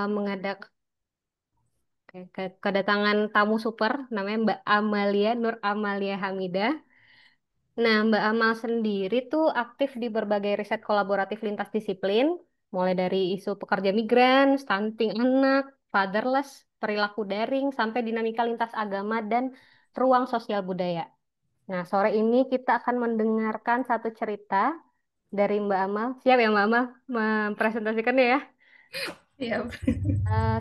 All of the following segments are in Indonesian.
Mengadak kedatangan tamu super namanya Mbak Amalia Nur Amalia Hamidah. Nah, Mbak Amal sendiri tuh aktif di berbagai riset kolaboratif lintas disiplin, mulai dari isu pekerja migran, stunting anak, fatherless, perilaku daring, sampai dinamika lintas agama dan ruang sosial budaya. Nah, sore ini kita akan mendengarkan satu cerita dari Mbak Amal. Siap ya Mbak Amal mempresentasikannya ya? Iya.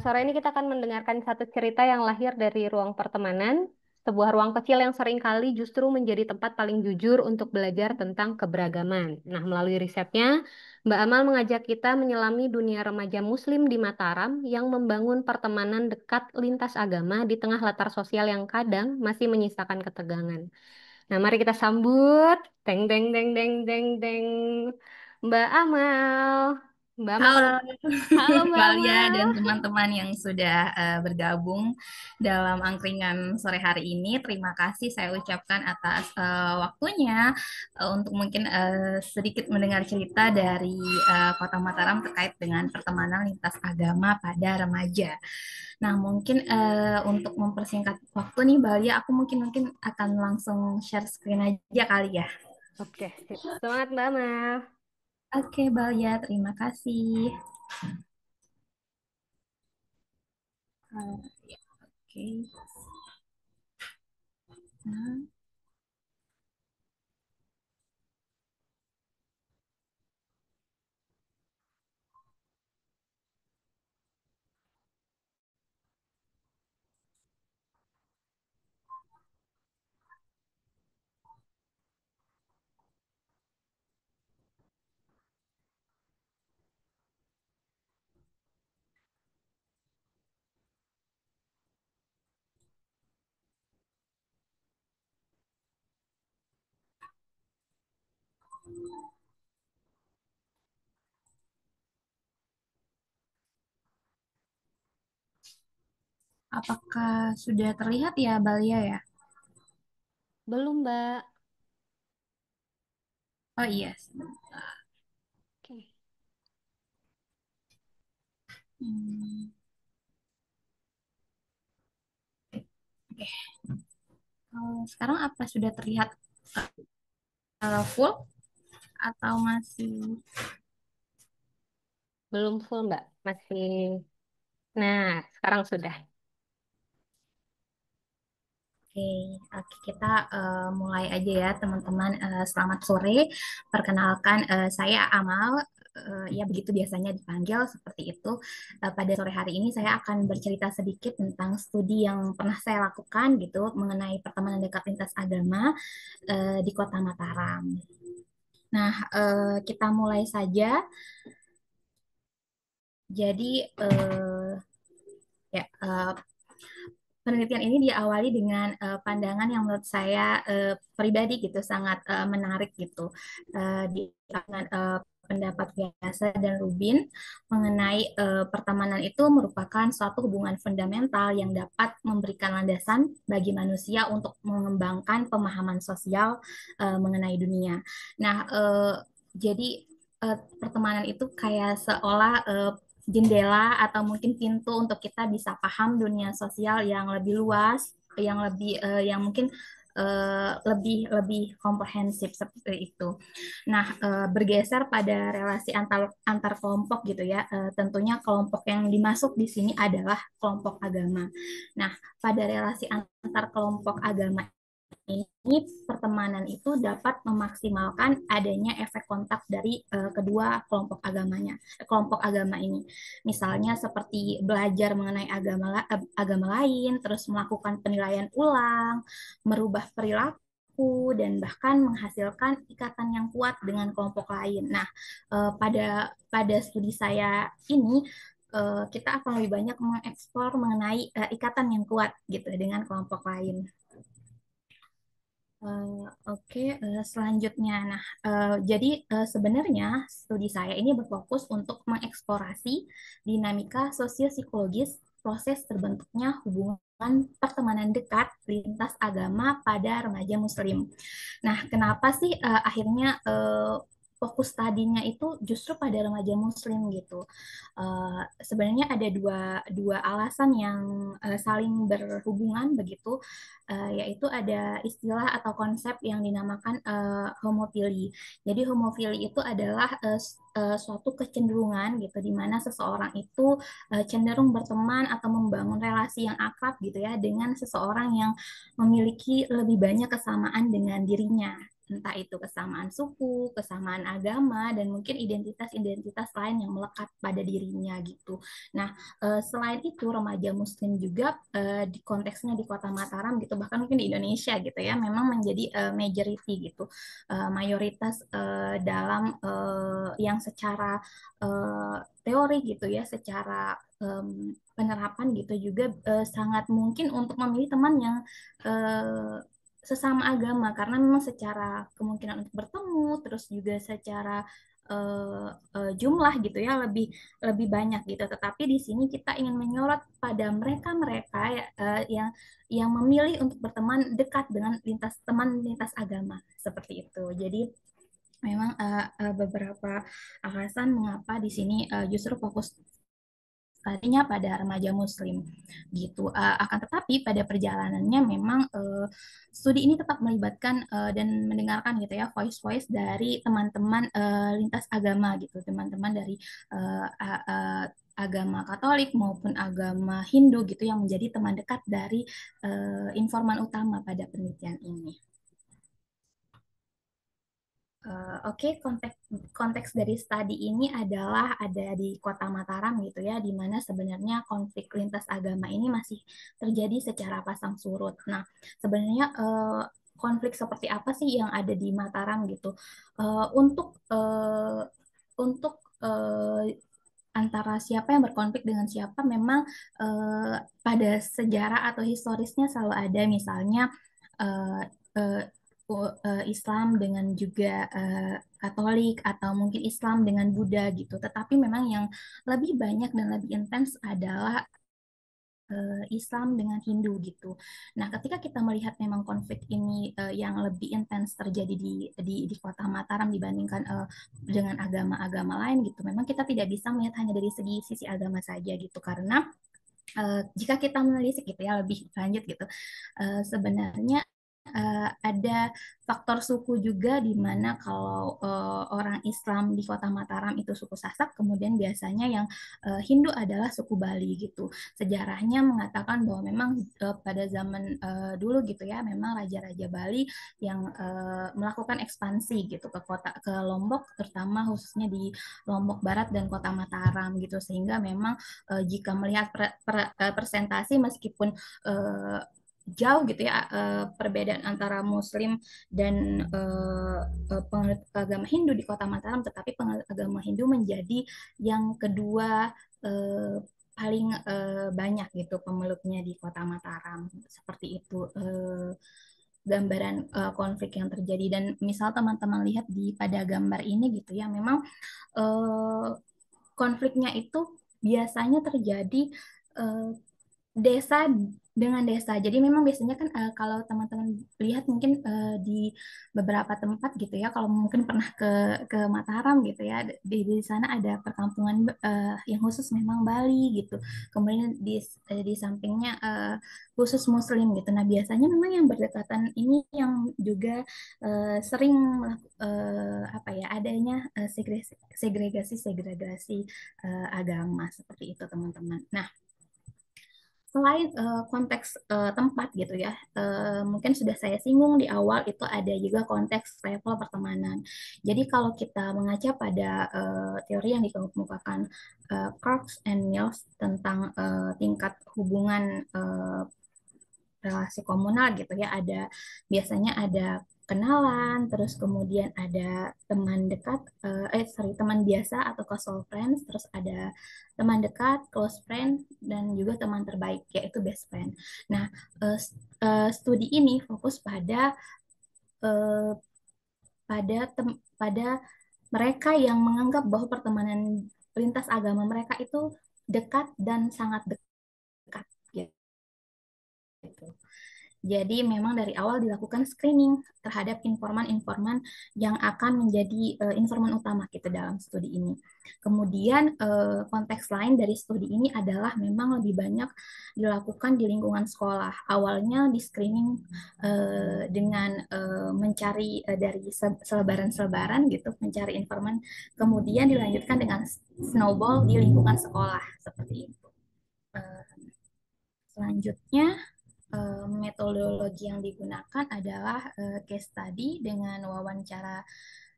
Sore ini kita akan mendengarkan satu cerita yang lahir dari ruang pertemanan, sebuah ruang kecil yang seringkali justru menjadi tempat paling jujur untuk belajar tentang keberagaman. Nah, melalui risetnya, Mbak Amal mengajak kita menyelami dunia remaja Muslim di Mataram yang membangun pertemanan dekat lintas agama di tengah latar sosial yang kadang masih menyisakan ketegangan. Nah, mari kita sambut, deng deng deng deng deng deng, Mbak Amal. Mbak Amal, Halo, halo Mbak Valia Amal. dan teman-teman yang sudah bergabung dalam angkringan sore hari ini. Terima kasih saya ucapkan atas waktunya untuk mungkin sedikit mendengar cerita dari Kota Mataram terkait dengan pertemanan lintas agama pada remaja. Nah, mungkin untuk mempersingkat waktu nih, Valia, aku mungkin akan langsung share screen aja kali ya. Oke, sip. Semangat Mbak Amal. Oke, Valia, terima kasih. Ya, oke. Nah, apakah sudah terlihat ya, Balia ya? Belum, Mbak. Oh iya, sebentar. Oke. Hmm, Oke, kalau sekarang apa sudah terlihat full atau masih? Belum full, Mbak. Masih. Nah, sekarang sudah. Oke, oke, kita mulai aja ya teman-teman. Selamat sore. Perkenalkan saya Amal. Ya begitu biasanya dipanggil seperti itu. Pada sore hari ini saya akan bercerita sedikit tentang studi yang pernah saya lakukan gitu mengenai pertemanan dekat lintas agama di Kota Mataram. Nah, kita mulai saja. Jadi ya penelitian ini diawali dengan pandangan yang menurut saya pribadi gitu sangat menarik gitu di kalangan pendapat biasa dan Rubin mengenai pertemanan itu merupakan suatu hubungan fundamental yang dapat memberikan landasan bagi manusia untuk mengembangkan pemahaman sosial mengenai dunia. Nah, jadi pertemanan itu kayak seolah jendela atau mungkin pintu untuk kita bisa paham dunia sosial yang lebih luas, yang lebih yang mungkin lebih lebih komprehensif seperti itu. Nah, bergeser pada relasi antar antar kelompok gitu ya. Tentunya kelompok yang dimasuk di sini adalah kelompok agama. Nah, pada relasi antar kelompok agama ini pertemanan itu dapat memaksimalkan adanya efek kontak dari kedua kelompok agama ini. Misalnya seperti belajar mengenai agama lain, terus melakukan penilaian ulang, merubah perilaku dan bahkan menghasilkan ikatan yang kuat dengan kelompok lain. Nah, pada studi saya ini kita akan lebih banyak mengeksplor mengenai ikatan yang kuat gitu dengan kelompok lain. Oke, selanjutnya. Nah, jadi sebenarnya studi saya ini berfokus untuk mengeksplorasi dinamika sosiopsikologis proses terbentuknya hubungan pertemanan dekat lintas agama pada remaja Muslim. Nah, kenapa sih akhirnya fokus tadinya itu justru pada remaja Muslim gitu. Sebenarnya ada dua alasan yang saling berhubungan begitu, yaitu ada istilah atau konsep yang dinamakan homofili. Jadi homofili itu adalah suatu kecenderungan gitu, di mana seseorang itu cenderung berteman atau membangun relasi yang akrab gitu ya dengan seseorang yang memiliki lebih banyak kesamaan dengan dirinya, entah itu kesamaan suku, kesamaan agama, dan mungkin identitas-identitas lain yang melekat pada dirinya gitu. Nah, selain itu remaja Muslim juga di konteksnya di Kota Mataram gitu, bahkan mungkin di Indonesia gitu ya, memang menjadi majority gitu, mayoritas dalam yang secara teori gitu ya, secara penerapan gitu juga sangat mungkin untuk memilih teman yang eh, sesama agama, karena memang secara kemungkinan untuk bertemu terus juga secara jumlah gitu ya lebih lebih banyak gitu. Tetapi di sini kita ingin menyorot pada mereka-mereka ya, yang memilih untuk berteman dekat dengan lintas agama seperti itu. Jadi memang beberapa alasan mengapa di sini justru fokus tadinya pada remaja Muslim gitu. Akan tetapi pada perjalanannya memang studi ini tetap melibatkan dan mendengarkan gitu ya voice-voice dari teman-teman lintas agama gitu, teman-teman dari agama Katolik maupun agama Hindu gitu yang menjadi teman dekat dari informan utama pada penelitian ini. Oke, konteks dari studi ini adalah ada di Kota Mataram gitu ya, di mana sebenarnya konflik lintas agama ini masih terjadi secara pasang surut. Nah, sebenarnya konflik seperti apa sih yang ada di Mataram gitu? Untuk antara siapa yang berkonflik dengan siapa memang pada sejarah atau historisnya selalu ada, misalnya eh, eh, Islam dengan juga Katolik atau mungkin Islam dengan Buddha gitu. Tetapi memang yang lebih banyak dan lebih intens adalah Islam dengan Hindu gitu. Nah, ketika kita melihat memang konflik ini yang lebih intens terjadi di Kota Mataram dibandingkan dengan agama-agama lain gitu, memang kita tidak bisa melihat hanya dari segi sisi agama saja gitu, karena jika kita menelisik gitu ya lebih lanjut gitu, sebenarnya ada faktor suku juga, di mana kalau orang Islam di Kota Mataram itu suku Sasak, kemudian biasanya yang Hindu adalah suku Bali gitu. Sejarahnya mengatakan bahwa memang pada zaman dulu gitu ya, memang raja-raja Bali yang melakukan ekspansi gitu ke Lombok, terutama khususnya di Lombok Barat dan Kota Mataram gitu, sehingga memang jika melihat presentasi meskipun uh, jauh gitu ya perbedaan antara Muslim dan penganut agama Hindu di Kota Mataram, tetapi penganut agama Hindu menjadi yang kedua paling banyak gitu pemeluknya di Kota Mataram, seperti itu gambaran konflik yang terjadi. Dan misal teman-teman lihat di pada gambar ini gitu ya, memang uh, konfliknya itu biasanya terjadi uh, desa dengan desa. Jadi memang biasanya kan kalau teman-teman lihat mungkin di beberapa tempat gitu ya, kalau mungkin pernah ke Mataram gitu ya, di sana ada perkampungan yang khusus memang Bali gitu. Kemudian di sampingnya khusus Muslim gitu. Nah, biasanya memang yang berdekatan ini yang juga sering apa ya, adanya segregasi agama seperti itu, teman-teman. Nah, selain konteks tempat gitu ya, mungkin sudah saya singgung di awal itu ada juga konteks level pertemanan. Jadi kalau kita mengaca pada teori yang dikemukakan Crookes and Mills tentang tingkat hubungan relasi komunal gitu ya, ada biasanya ada kenalan, terus kemudian ada teman dekat, teman biasa atau casual friends, terus ada teman dekat, close friend, dan juga teman terbaik yaitu best friend. Nah, studi ini fokus pada eh, pada mereka yang menganggap bahwa pertemanan lintas agama mereka itu dekat dan sangat dekat gitu. Jadi memang dari awal dilakukan screening terhadap informan-informan yang akan menjadi informan utama kita dalam studi ini. Kemudian konteks lain dari studi ini adalah memang lebih banyak dilakukan di lingkungan sekolah. Awalnya di screening dengan mencari dari selebaran-selebaran gitu, mencari informan, kemudian dilanjutkan dengan snowball di lingkungan sekolah seperti itu. Eh, Selanjutnya metodologi yang digunakan adalah case study dengan wawancara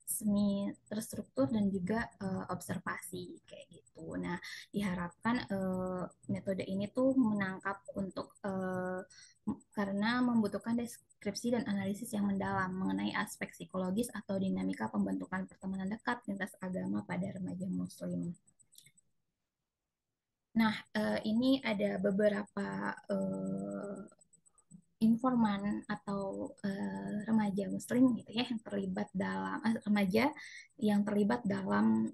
semi terstruktur dan juga observasi kayak gitu. Nah, diharapkan metode ini tuh menangkap untuk karena membutuhkan deskripsi dan analisis yang mendalam mengenai aspek psikologis atau dinamika pembentukan pertemanan dekat lintas agama pada remaja Muslim. Nah, ini ada beberapa informan atau remaja Muslim gitu ya yang terlibat dalam remaja yang terlibat dalam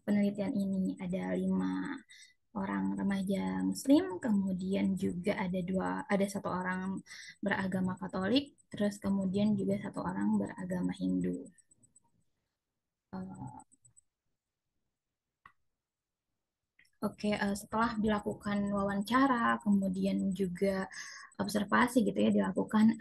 penelitian ini. Ada 5 orang remaja Muslim, kemudian juga ada 1 orang beragama Katolik, terus kemudian juga 1 orang beragama Hindu. Uh, Oke, setelah dilakukan wawancara, kemudian juga observasi gitu ya, dilakukan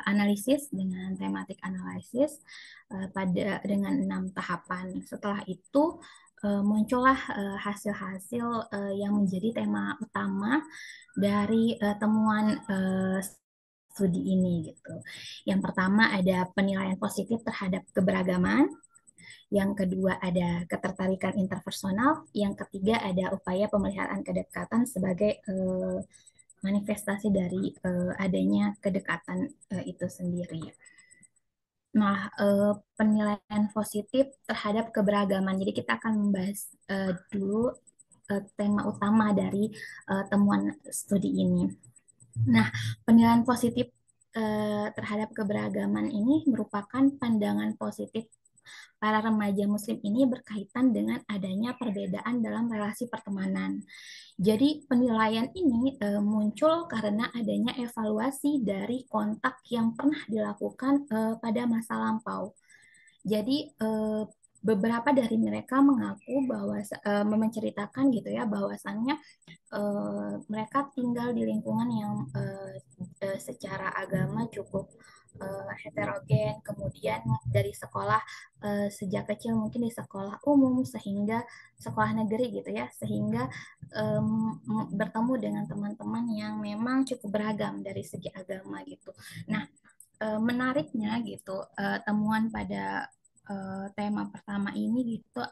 analisis dengan tematik analisis pada dengan 6 tahapan. Setelah itu muncullah hasil-hasil yang menjadi tema utama dari temuan studi ini gitu. Yang pertama ada penilaian positif terhadap keberagaman, yang kedua ada ketertarikan interpersonal, yang ketiga ada upaya pemeliharaan kedekatan sebagai manifestasi dari adanya kedekatan itu sendiri. Nah, penilaian positif terhadap keberagaman. Jadi kita akan membahas dulu tema utama dari temuan studi ini. Nah, penilaian positif terhadap keberagaman ini merupakan pandangan positif para remaja Muslim ini berkaitan dengan adanya perbedaan dalam relasi pertemanan. Jadi penilaian ini muncul karena adanya evaluasi dari kontak yang pernah dilakukan pada masa lampau. Jadi beberapa dari mereka mengaku bahwa menceritakan gitu ya bahwasannya mereka tinggal di lingkungan yang secara agama cukup heterogen, kemudian dari sekolah sejak kecil mungkin di sekolah umum sehingga sekolah negeri gitu ya, sehingga bertemu dengan teman-teman yang memang cukup beragam dari segi agama gitu. Nah, menariknya gitu temuan pada tema pertama ini gitu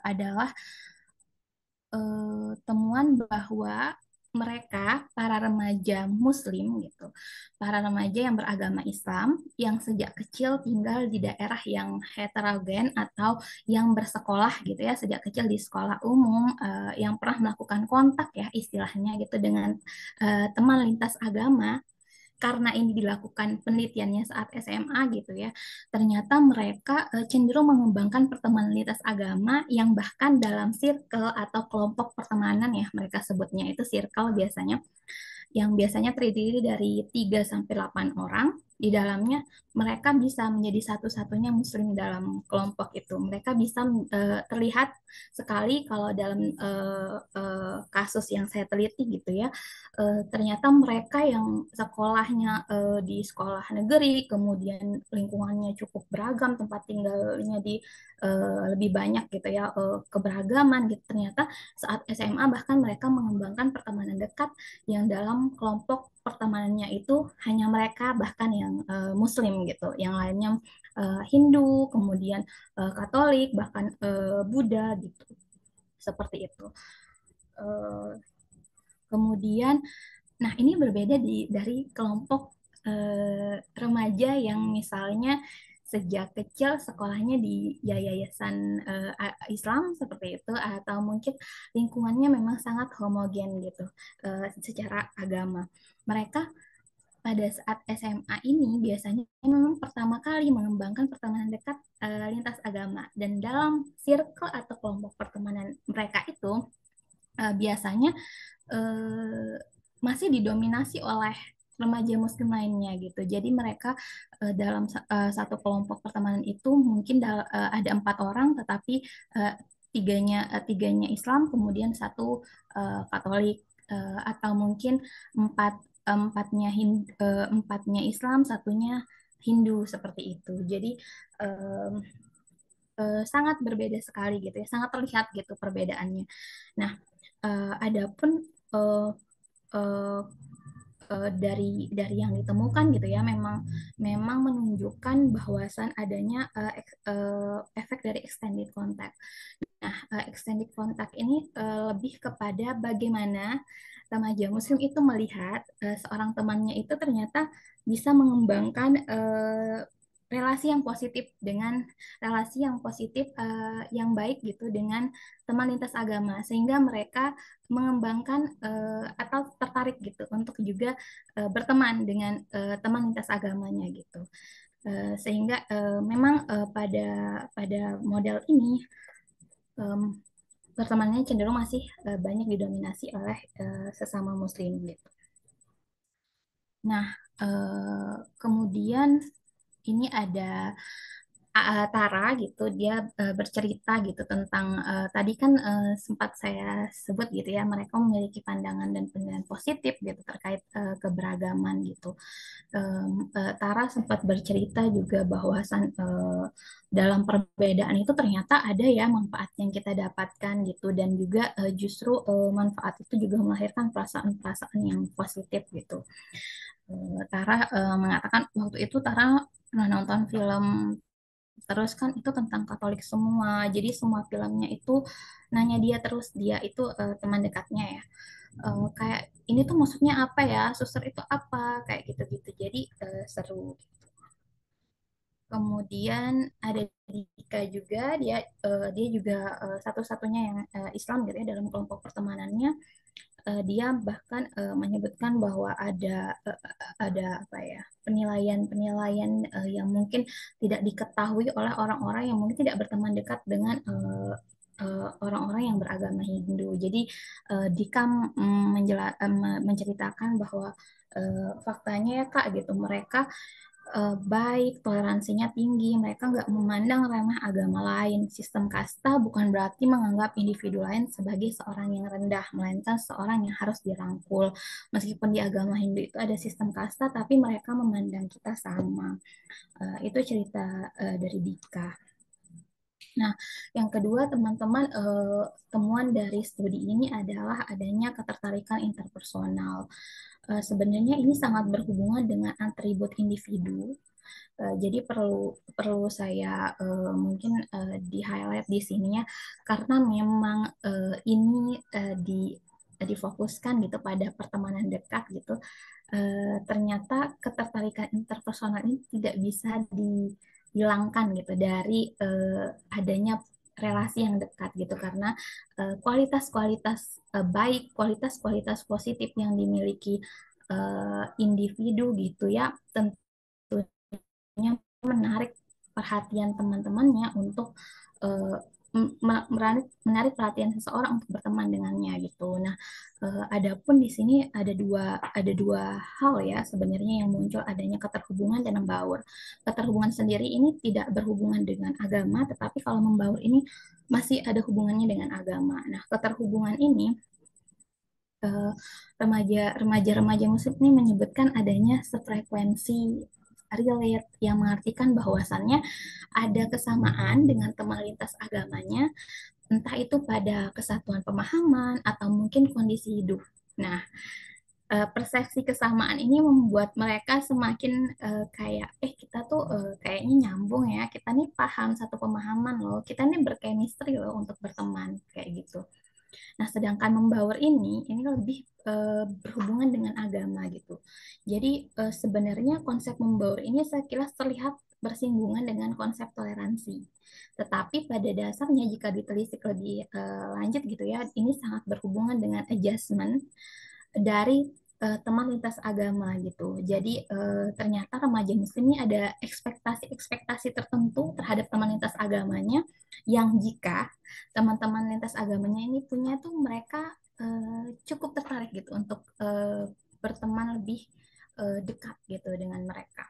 adalah temuan bahwa mereka para remaja Muslim gitu, para remaja yang beragama Islam yang sejak kecil tinggal di daerah yang heterogen atau yang bersekolah gitu ya sejak kecil di sekolah umum yang pernah melakukan kontak ya istilahnya gitu dengan teman lintas agama karena ini dilakukan penelitiannya saat SMA gitu ya, ternyata mereka cenderung mengembangkan pertemanan lintas agama yang bahkan dalam circle atau kelompok pertemanan ya mereka sebutnya itu circle biasanya yang biasanya terdiri dari 3 sampai 8 orang. Di dalamnya mereka bisa menjadi satu-satunya muslim dalam kelompok itu. Mereka bisa terlihat sekali kalau dalam kasus yang saya teliti gitu ya. Ternyata mereka yang sekolahnya di sekolah negeri, kemudian lingkungannya cukup beragam, tempat tinggalnya di lebih banyak gitu ya, keberagaman gitu. Ternyata saat SMA bahkan mereka mengembangkan pertemanan dekat yang dalam kelompok pertemanannya itu hanya mereka bahkan yang Muslim gitu, yang lainnya Hindu, kemudian Katolik, bahkan Buddha gitu, seperti itu. Uh, Kemudian, nah ini berbeda dari kelompok remaja yang misalnya sejak kecil sekolahnya di yayasan Islam seperti itu atau mungkin lingkungannya memang sangat homogen gitu secara agama. Mereka pada saat SMA ini biasanya memang pertama kali mengembangkan pertemanan dekat lintas agama dan dalam circle atau kelompok pertemanan mereka itu biasanya eh, masih didominasi oleh remaja Muslim lainnya gitu. Jadi mereka dalam satu kelompok pertemanan itu mungkin ada 4 orang, tetapi eh, tiganya Islam, kemudian satu Katolik, atau mungkin empat empatnya Islam, satunya Hindu seperti itu. Jadi em, sangat berbeda sekali gitu ya, sangat terlihat gitu perbedaannya. Nah, adapun eh, eh, dari yang ditemukan gitu ya, memang memang menunjukkan bahwasan adanya efek dari extended contact. Nah, extended contact ini lebih kepada bagaimana remaja Muslim itu melihat seorang temannya itu ternyata bisa mengembangkan relasi yang positif dengan relasi yang positif yang baik gitu dengan teman lintas agama, sehingga mereka mengembangkan atau tertarik gitu untuk juga berteman dengan teman lintas agamanya gitu. Sehingga memang pada model ini em, pertemanannya cenderung masih banyak didominasi oleh sesama muslim gitu. Nah, kemudian ini ada Tara gitu, dia bercerita gitu tentang tadi kan sempat saya sebut gitu ya, mereka memiliki pandangan dan penilaian positif gitu terkait keberagaman gitu. Tara sempat bercerita juga bahwasan dalam perbedaan itu ternyata ada ya manfaat yang kita dapatkan gitu, dan juga justru manfaat itu juga melahirkan perasaan-perasaan yang positif gitu. Tara mengatakan waktu itu Tara pernah nonton film, terus kan itu tentang Katolik semua, jadi semua filmnya itu nanya dia terus, dia itu teman dekatnya ya, kayak ini tuh maksudnya apa ya, suster itu apa, kayak gitu-gitu, jadi seru. Kemudian ada Dika juga, dia juga satu-satunya yang Islam gitu ya dalam kelompok pertemanannya. Dia bahkan menyebutkan bahwa ada apa ya, penilaian-penilaian yang mungkin tidak diketahui oleh orang-orang yang mungkin tidak berteman dekat dengan orang-orang yang beragama Hindu. Jadi Dika menceritakan bahwa faktanya ya Kak gitu, mereka baik, toleransinya tinggi, mereka nggak memandang remeh agama lain. Sistem kasta bukan berarti menganggap individu lain sebagai seorang yang rendah, melainkan seorang yang harus dirangkul. Meskipun di agama Hindu itu ada sistem kasta, tapi mereka memandang kita sama. Itu cerita dari Dika. Nah, yang kedua teman-teman, temuan dari studi ini adalah adanya ketertarikan interpersonal. Sebenarnya ini sangat berhubungan dengan atribut individu. Jadi perlu perlu saya mungkin di highlight di sini ya, karena memang ini difokuskan gitu pada pertemanan dekat gitu. Ternyata ketertarikan interpersonal ini tidak bisa dihilangkan gitu dari adanya relasi yang dekat gitu, karena kualitas-kualitas baik, kualitas-kualitas positif yang dimiliki individu gitu ya, tentunya menarik perhatian teman-temannya untuk uh, menarik perhatian seseorang untuk berteman dengannya gitu. Nah, adapun di sini ada dua hal ya sebenarnya yang muncul, adanya keterhubungan dan membaur. Keterhubungan sendiri ini tidak berhubungan dengan agama, tetapi kalau membaur ini masih ada hubungannya dengan agama. Nah, keterhubungan ini eh, remaja-remaja muslim ini menyebutkan adanya sefrekuensi relate, yang mengartikan bahwasannya ada kesamaan dengan teman lintas agamanya, entah itu pada kesatuan pemahaman atau mungkin kondisi hidup. Nah, persepsi kesamaan ini membuat mereka semakin kayak kita tuh kayaknya nyambung ya, kita nih paham satu pemahaman loh, kita nih berchemistry loh untuk berteman kayak gitu. Nah, sedangkan membaur ini lebih berhubungan dengan agama gitu. Jadi sebenarnya konsep membaur ini saya kira terlihat bersinggungan dengan konsep toleransi. Tetapi pada dasarnya jika ditelisik lebih lanjut gitu ya, ini sangat berhubungan dengan adjustment dari teman lintas agama gitu. Jadi ternyata remaja muslim ini ada ekspektasi-ekspektasi tertentu terhadap teman lintas agamanya, yang jika teman-teman lintas agamanya ini punya tuh mereka cukup tertarik gitu untuk berteman lebih dekat gitu dengan mereka.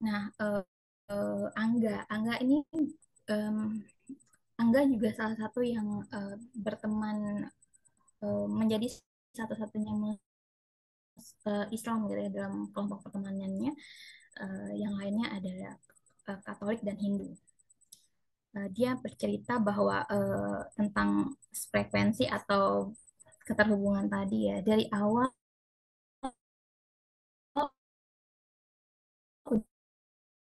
Nah, Angga ini em, Angga juga salah satu yang berteman, menjadi satu-satunya Islam gitu ya dalam kelompok pertemanannya. Yang lainnya adalah Katolik dan Hindu. Dia bercerita bahwa tentang frekuensi atau keterhubungan tadi ya, dari awal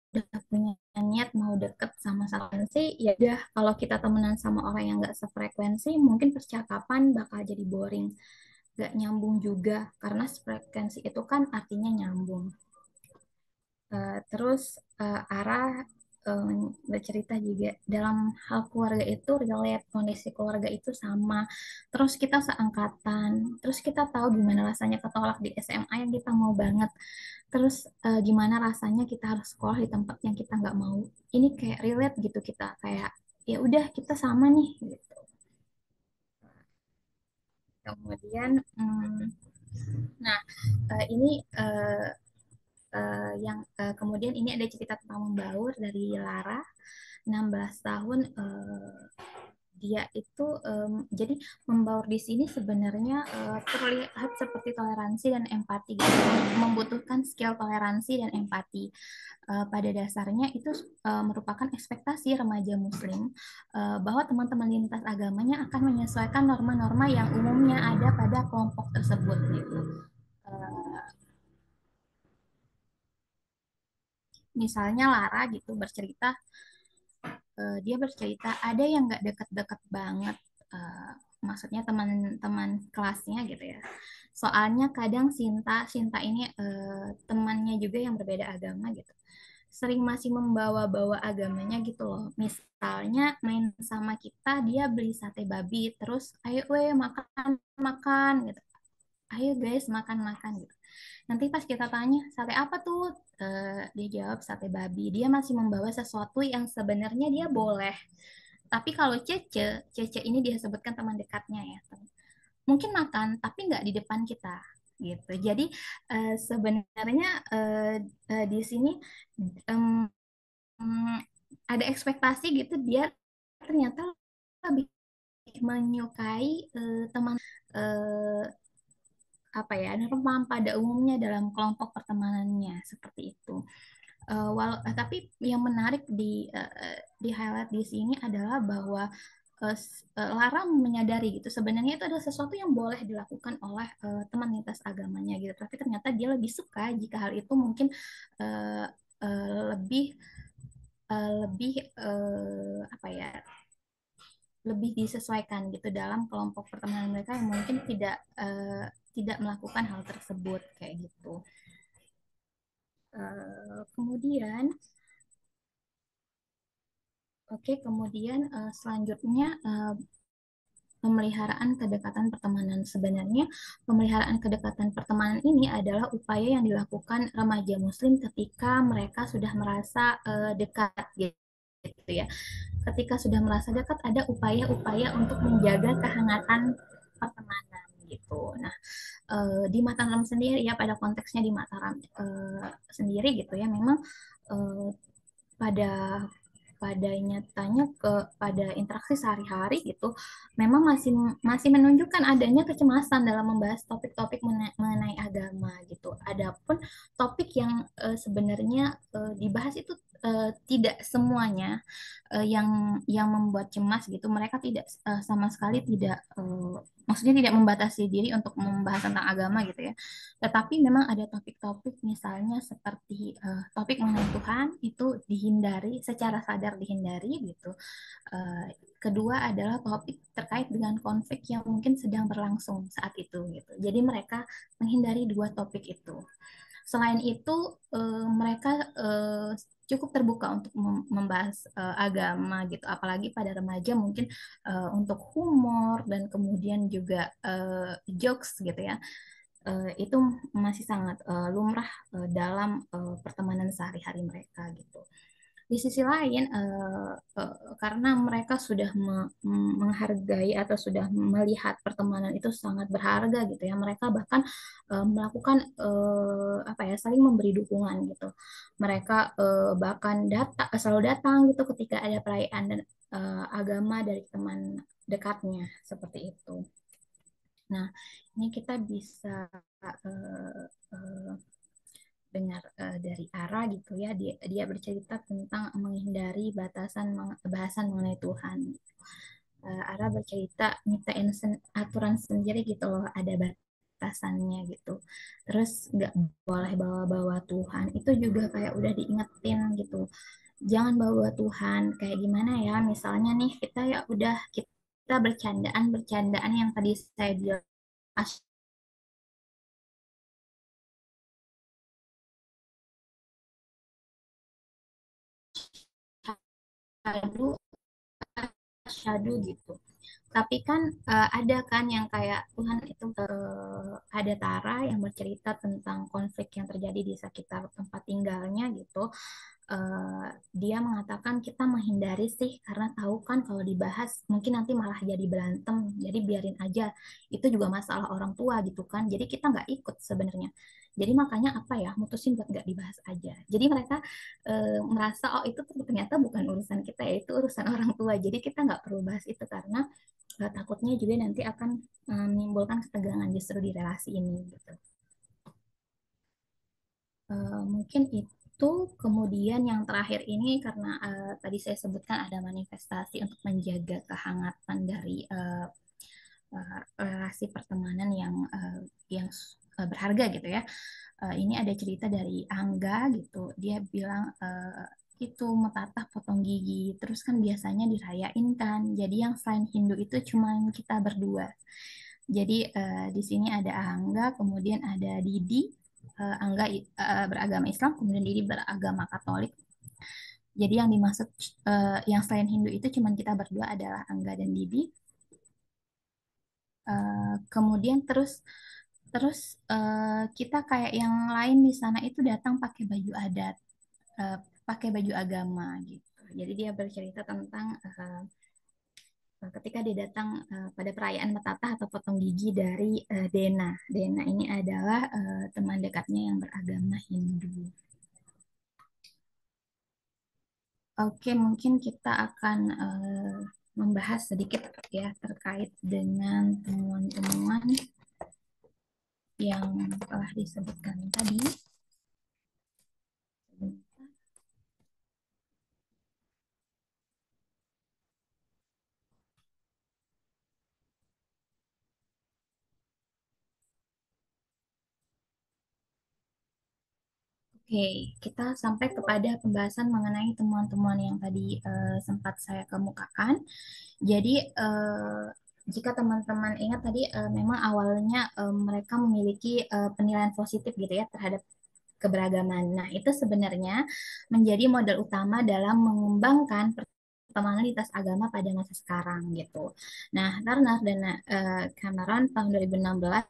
udah punya niat mau deket sama satu frekuensi, ya udah kalau kita temenan sama orang yang nggak sefrekuensi, mungkin percakapan bakal jadi boring, nggak nyambung juga, karena frekuensi itu kan artinya nyambung. Terus Arah bercerita juga dalam hal keluarga itu relate, kondisi keluarga itu sama. Terus kita seangkatan, terus kita tahu gimana rasanya ketolak di SMA yang kita mau banget. Terus gimana rasanya kita harus sekolah di tempat yang kita nggak mau. Ini kayak relate gitu, kita kayak ya udah kita sama nih gitu. Kemudian nah ini yang kemudian ini ada cerita tentang membaur dari Lara, 16 tahun. Dia itu jadi membaur di sini sebenarnya terlihat seperti toleransi dan empati gitu. Membutuhkan skill toleransi dan empati. Pada dasarnya itu merupakan ekspektasi remaja Muslim bahwa teman-teman lintas agamanya akan menyesuaikan norma-norma yang umumnya ada pada kelompok tersebut gitu. Uh, Misalnya Lara gitu bercerita, dia bercerita ada yang nggak deket-deket banget, maksudnya teman-teman kelasnya gitu ya. Soalnya kadang Sinta ini temannya juga yang berbeda agama gitu. Sering masih membawa-bawa agamanya gitu loh. Misalnya main sama kita, dia beli sate babi, terus ayo weh makan makan gitu. Ayo guys makan-makan gitu. Nanti pas kita tanya sate apa tuh, dia jawab sate babi. Dia masih membawa sesuatu yang sebenarnya dia boleh. Tapi kalau Cece ini dia sebutkan teman dekatnya ya. Mungkin makan, tapi nggak di depan kita gitu. Jadi sebenarnya di sini em, ada ekspektasi gitu, dia ternyata lebih menyukai teman eh, apa ya, norma pada umumnya dalam kelompok pertemanannya seperti itu. Tapi yang menarik di highlight di sini adalah bahwa Lara menyadari gitu sebenarnya itu adalah sesuatu yang boleh dilakukan oleh teman lintas agamanya gitu, tapi ternyata dia lebih suka jika hal itu mungkin uh, lebih lebih apa ya, lebih disesuaikan gitu dalam kelompok pertemanan mereka yang mungkin tidak melakukan hal tersebut kayak gitu. Kemudian kemudian selanjutnya pemeliharaan kedekatan pertemanan. Sebenarnya pemeliharaan kedekatan pertemanan ini adalah upaya yang dilakukan remaja Muslim ketika mereka sudah merasa dekat gitu ya. Ketika sudah merasa dekat, ada upaya-upaya untuk menjaga kehangatan pertemanan gitu. Nah, di Mataram sendiri ya, pada konteksnya di Mataram sendiri gitu ya, memang eh, pada pada nyatanya pada interaksi sehari-hari gitu memang masih masih menunjukkan adanya kecemasan dalam membahas topik-topik mengenai agama gitu. Adapun topik yang sebenarnya dibahas itu tidak semuanya yang membuat cemas gitu. Mereka tidak sama sekali tidak maksudnya tidak membatasi diri untuk membahas tentang agama gitu ya. Tetapi memang ada topik-topik misalnya seperti topik mengenai Tuhan itu dihindari, secara sadar dihindari gitu. Kedua adalah topik terkait dengan konflik yang mungkin sedang berlangsung saat itu gitu. Jadi mereka menghindari dua topik itu. Selain itu, mereka cukup terbuka untuk membahas agama gitu, apalagi pada remaja mungkin untuk humor dan kemudian juga jokes gitu ya. Itu masih sangat lumrah dalam pertemanan sehari-hari mereka gitu. Di sisi lain, karena mereka sudah menghargai atau sudah melihat pertemanan itu sangat berharga gitu ya, mereka bahkan melakukan apa ya, saling memberi dukungan gitu. Mereka bahkan selalu datang gitu ketika ada perayaan dan agama dari teman dekatnya seperti itu. Nah, ini kita bisa eh, eh, dengar dari Ara gitu ya, dia bercerita tentang menghindari bahasan mengenai Tuhan. Ara bercerita nyiptain aturan sendiri gitu loh, ada batasannya gitu. Terus nggak boleh bawa-bawa Tuhan, itu juga kayak udah diingetin gitu. Jangan bawa Tuhan, kayak gimana ya, misalnya nih kita ya udah kita bercandaan yang tadi saya bilang, asyhadu asyhadu gitu. Tapi kan ada kan yang kayak Tuhan itu ada Tara yang bercerita tentang konflik yang terjadi di sekitar tempat tinggalnya gitu. Dia mengatakan kita menghindari sih karena tahu kan kalau dibahas mungkin nanti malah jadi berantem. Jadi biarin aja. Itu juga masalah orang tua gitu kan. Jadi kita nggak ikut sebenarnya. Jadi makanya apa ya, mutusin buat nggak dibahas aja. Jadi mereka merasa oh itu ternyata bukan urusan kita ya, itu urusan orang tua. Jadi kita nggak perlu bahas itu karena takutnya juga nanti akan menimbulkan ketegangan justru di relasi ini gitu. Mungkin itu. Kemudian yang terakhir ini karena tadi saya sebutkan ada manifestasi untuk menjaga kehangatan dari relasi pertemanan yang berharga gitu ya. Ini ada cerita dari Angga gitu. Dia bilang itu metatah potong gigi. Terus kan biasanya dirayain kan. Jadi yang selain Hindu itu cuma kita berdua. Jadi di sini ada Angga, kemudian ada Didi. Angga beragama Islam, kemudian Didi beragama Katolik. Jadi yang dimaksud yang selain Hindu itu cuma kita berdua adalah Angga dan Didi. Kemudian terus terus kita kayak yang lain di sana itu datang pakai baju adat, eh, pakai baju agama gitu. Jadi dia bercerita tentang ketika dia datang pada perayaan Metatah atau potong gigi dari Dena. Dena ini adalah teman dekatnya yang beragama Hindu. Oke, mungkin kita akan membahas sedikit ya terkait dengan temuan-temuan yang telah disebutkan tadi. Oke, kita sampai kepada pembahasan mengenai temuan-temuan yang tadi sempat saya kemukakan. Jadi, jika teman-teman ingat tadi, memang awalnya mereka memiliki penilaian positif gitu ya terhadap keberagaman. Nah, itu sebenarnya menjadi modal utama dalam mengembangkan pertemanan lintas agama pada masa sekarang gitu. Nah, Turner dan Cameron tahun 2016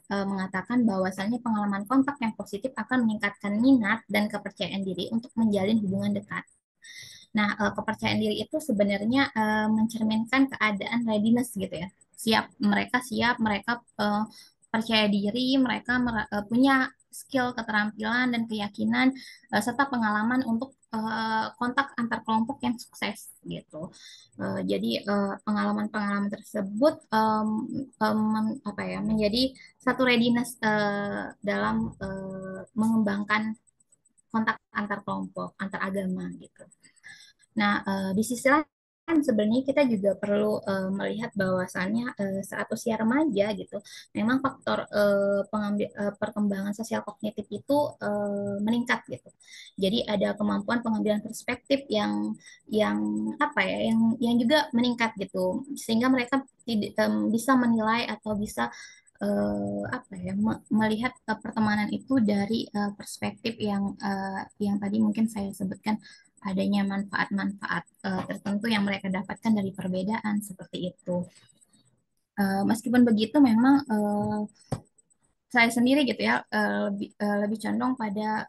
mengatakan bahwasannya pengalaman kontak yang positif akan meningkatkan minat dan kepercayaan diri untuk menjalin hubungan dekat. Nah, kepercayaan diri itu sebenarnya mencerminkan keadaan readiness gitu ya. Siap, mereka percaya diri, mereka punya skill, keterampilan, dan keyakinan serta pengalaman untuk kontak antar kelompok yang sukses gitu. Jadi pengalaman-pengalaman tersebut apa ya menjadi satu readiness dalam mengembangkan kontak antar kelompok, antar agama gitu. Nah, di sisi lain sebenarnya kita juga perlu melihat bahwasannya saat usia remaja gitu, memang faktor perkembangan sosial kognitif itu meningkat gitu. Jadi ada kemampuan pengambilan perspektif yang apa ya, yang juga meningkat gitu, sehingga mereka tidak bisa menilai atau bisa apa ya melihat pertemanan itu dari perspektif yang tadi mungkin saya sebutkan adanya manfaat-manfaat tertentu yang mereka dapatkan dari perbedaan seperti itu. Meskipun begitu, memang saya sendiri gitu ya lebih condong pada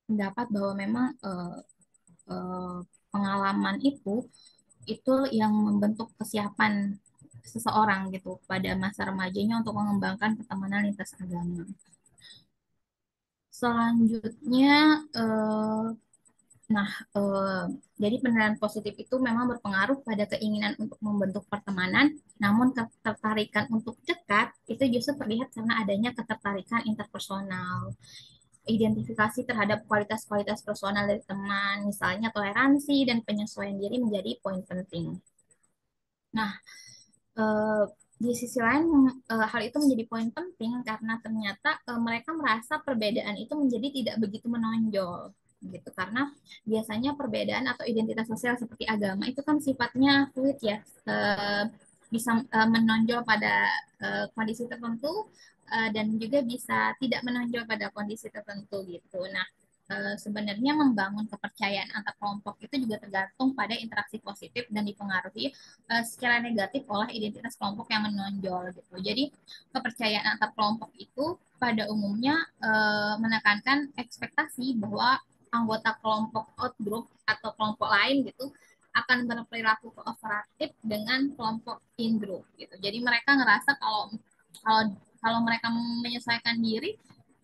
pendapat bahwa memang eh, pengalaman itu yang membentuk kesiapan seseorang gitu pada masa remajanya untuk mengembangkan pertemanan lintas agama. Selanjutnya, nah, jadi penilaian positif itu memang berpengaruh pada keinginan untuk membentuk pertemanan, namun ketertarikan untuk dekat itu justru terlihat karena adanya ketertarikan interpersonal. Identifikasi terhadap kualitas-kualitas personal dari teman, misalnya toleransi dan penyesuaian diri menjadi poin penting. Nah, eh, di sisi lain hal itu menjadi poin penting karena ternyata mereka merasa perbedaan itu menjadi tidak begitu menonjol gitu karena biasanya perbedaan atau identitas sosial seperti agama itu kan sifatnya fluid ya, eh, bisa menonjol pada kondisi tertentu dan juga bisa tidak menonjol pada kondisi tertentu gitu. Nah, sebenarnya membangun kepercayaan antar kelompok itu juga tergantung pada interaksi positif dan dipengaruhi secara negatif oleh identitas kelompok yang menonjol gitu. Jadi kepercayaan antar kelompok itu pada umumnya menekankan ekspektasi bahwa anggota kelompok outgroup atau kelompok lain gitu akan berperilaku kooperatif dengan kelompok in group gitu. Jadi mereka ngerasa kalau kalau mereka menyesuaikan diri,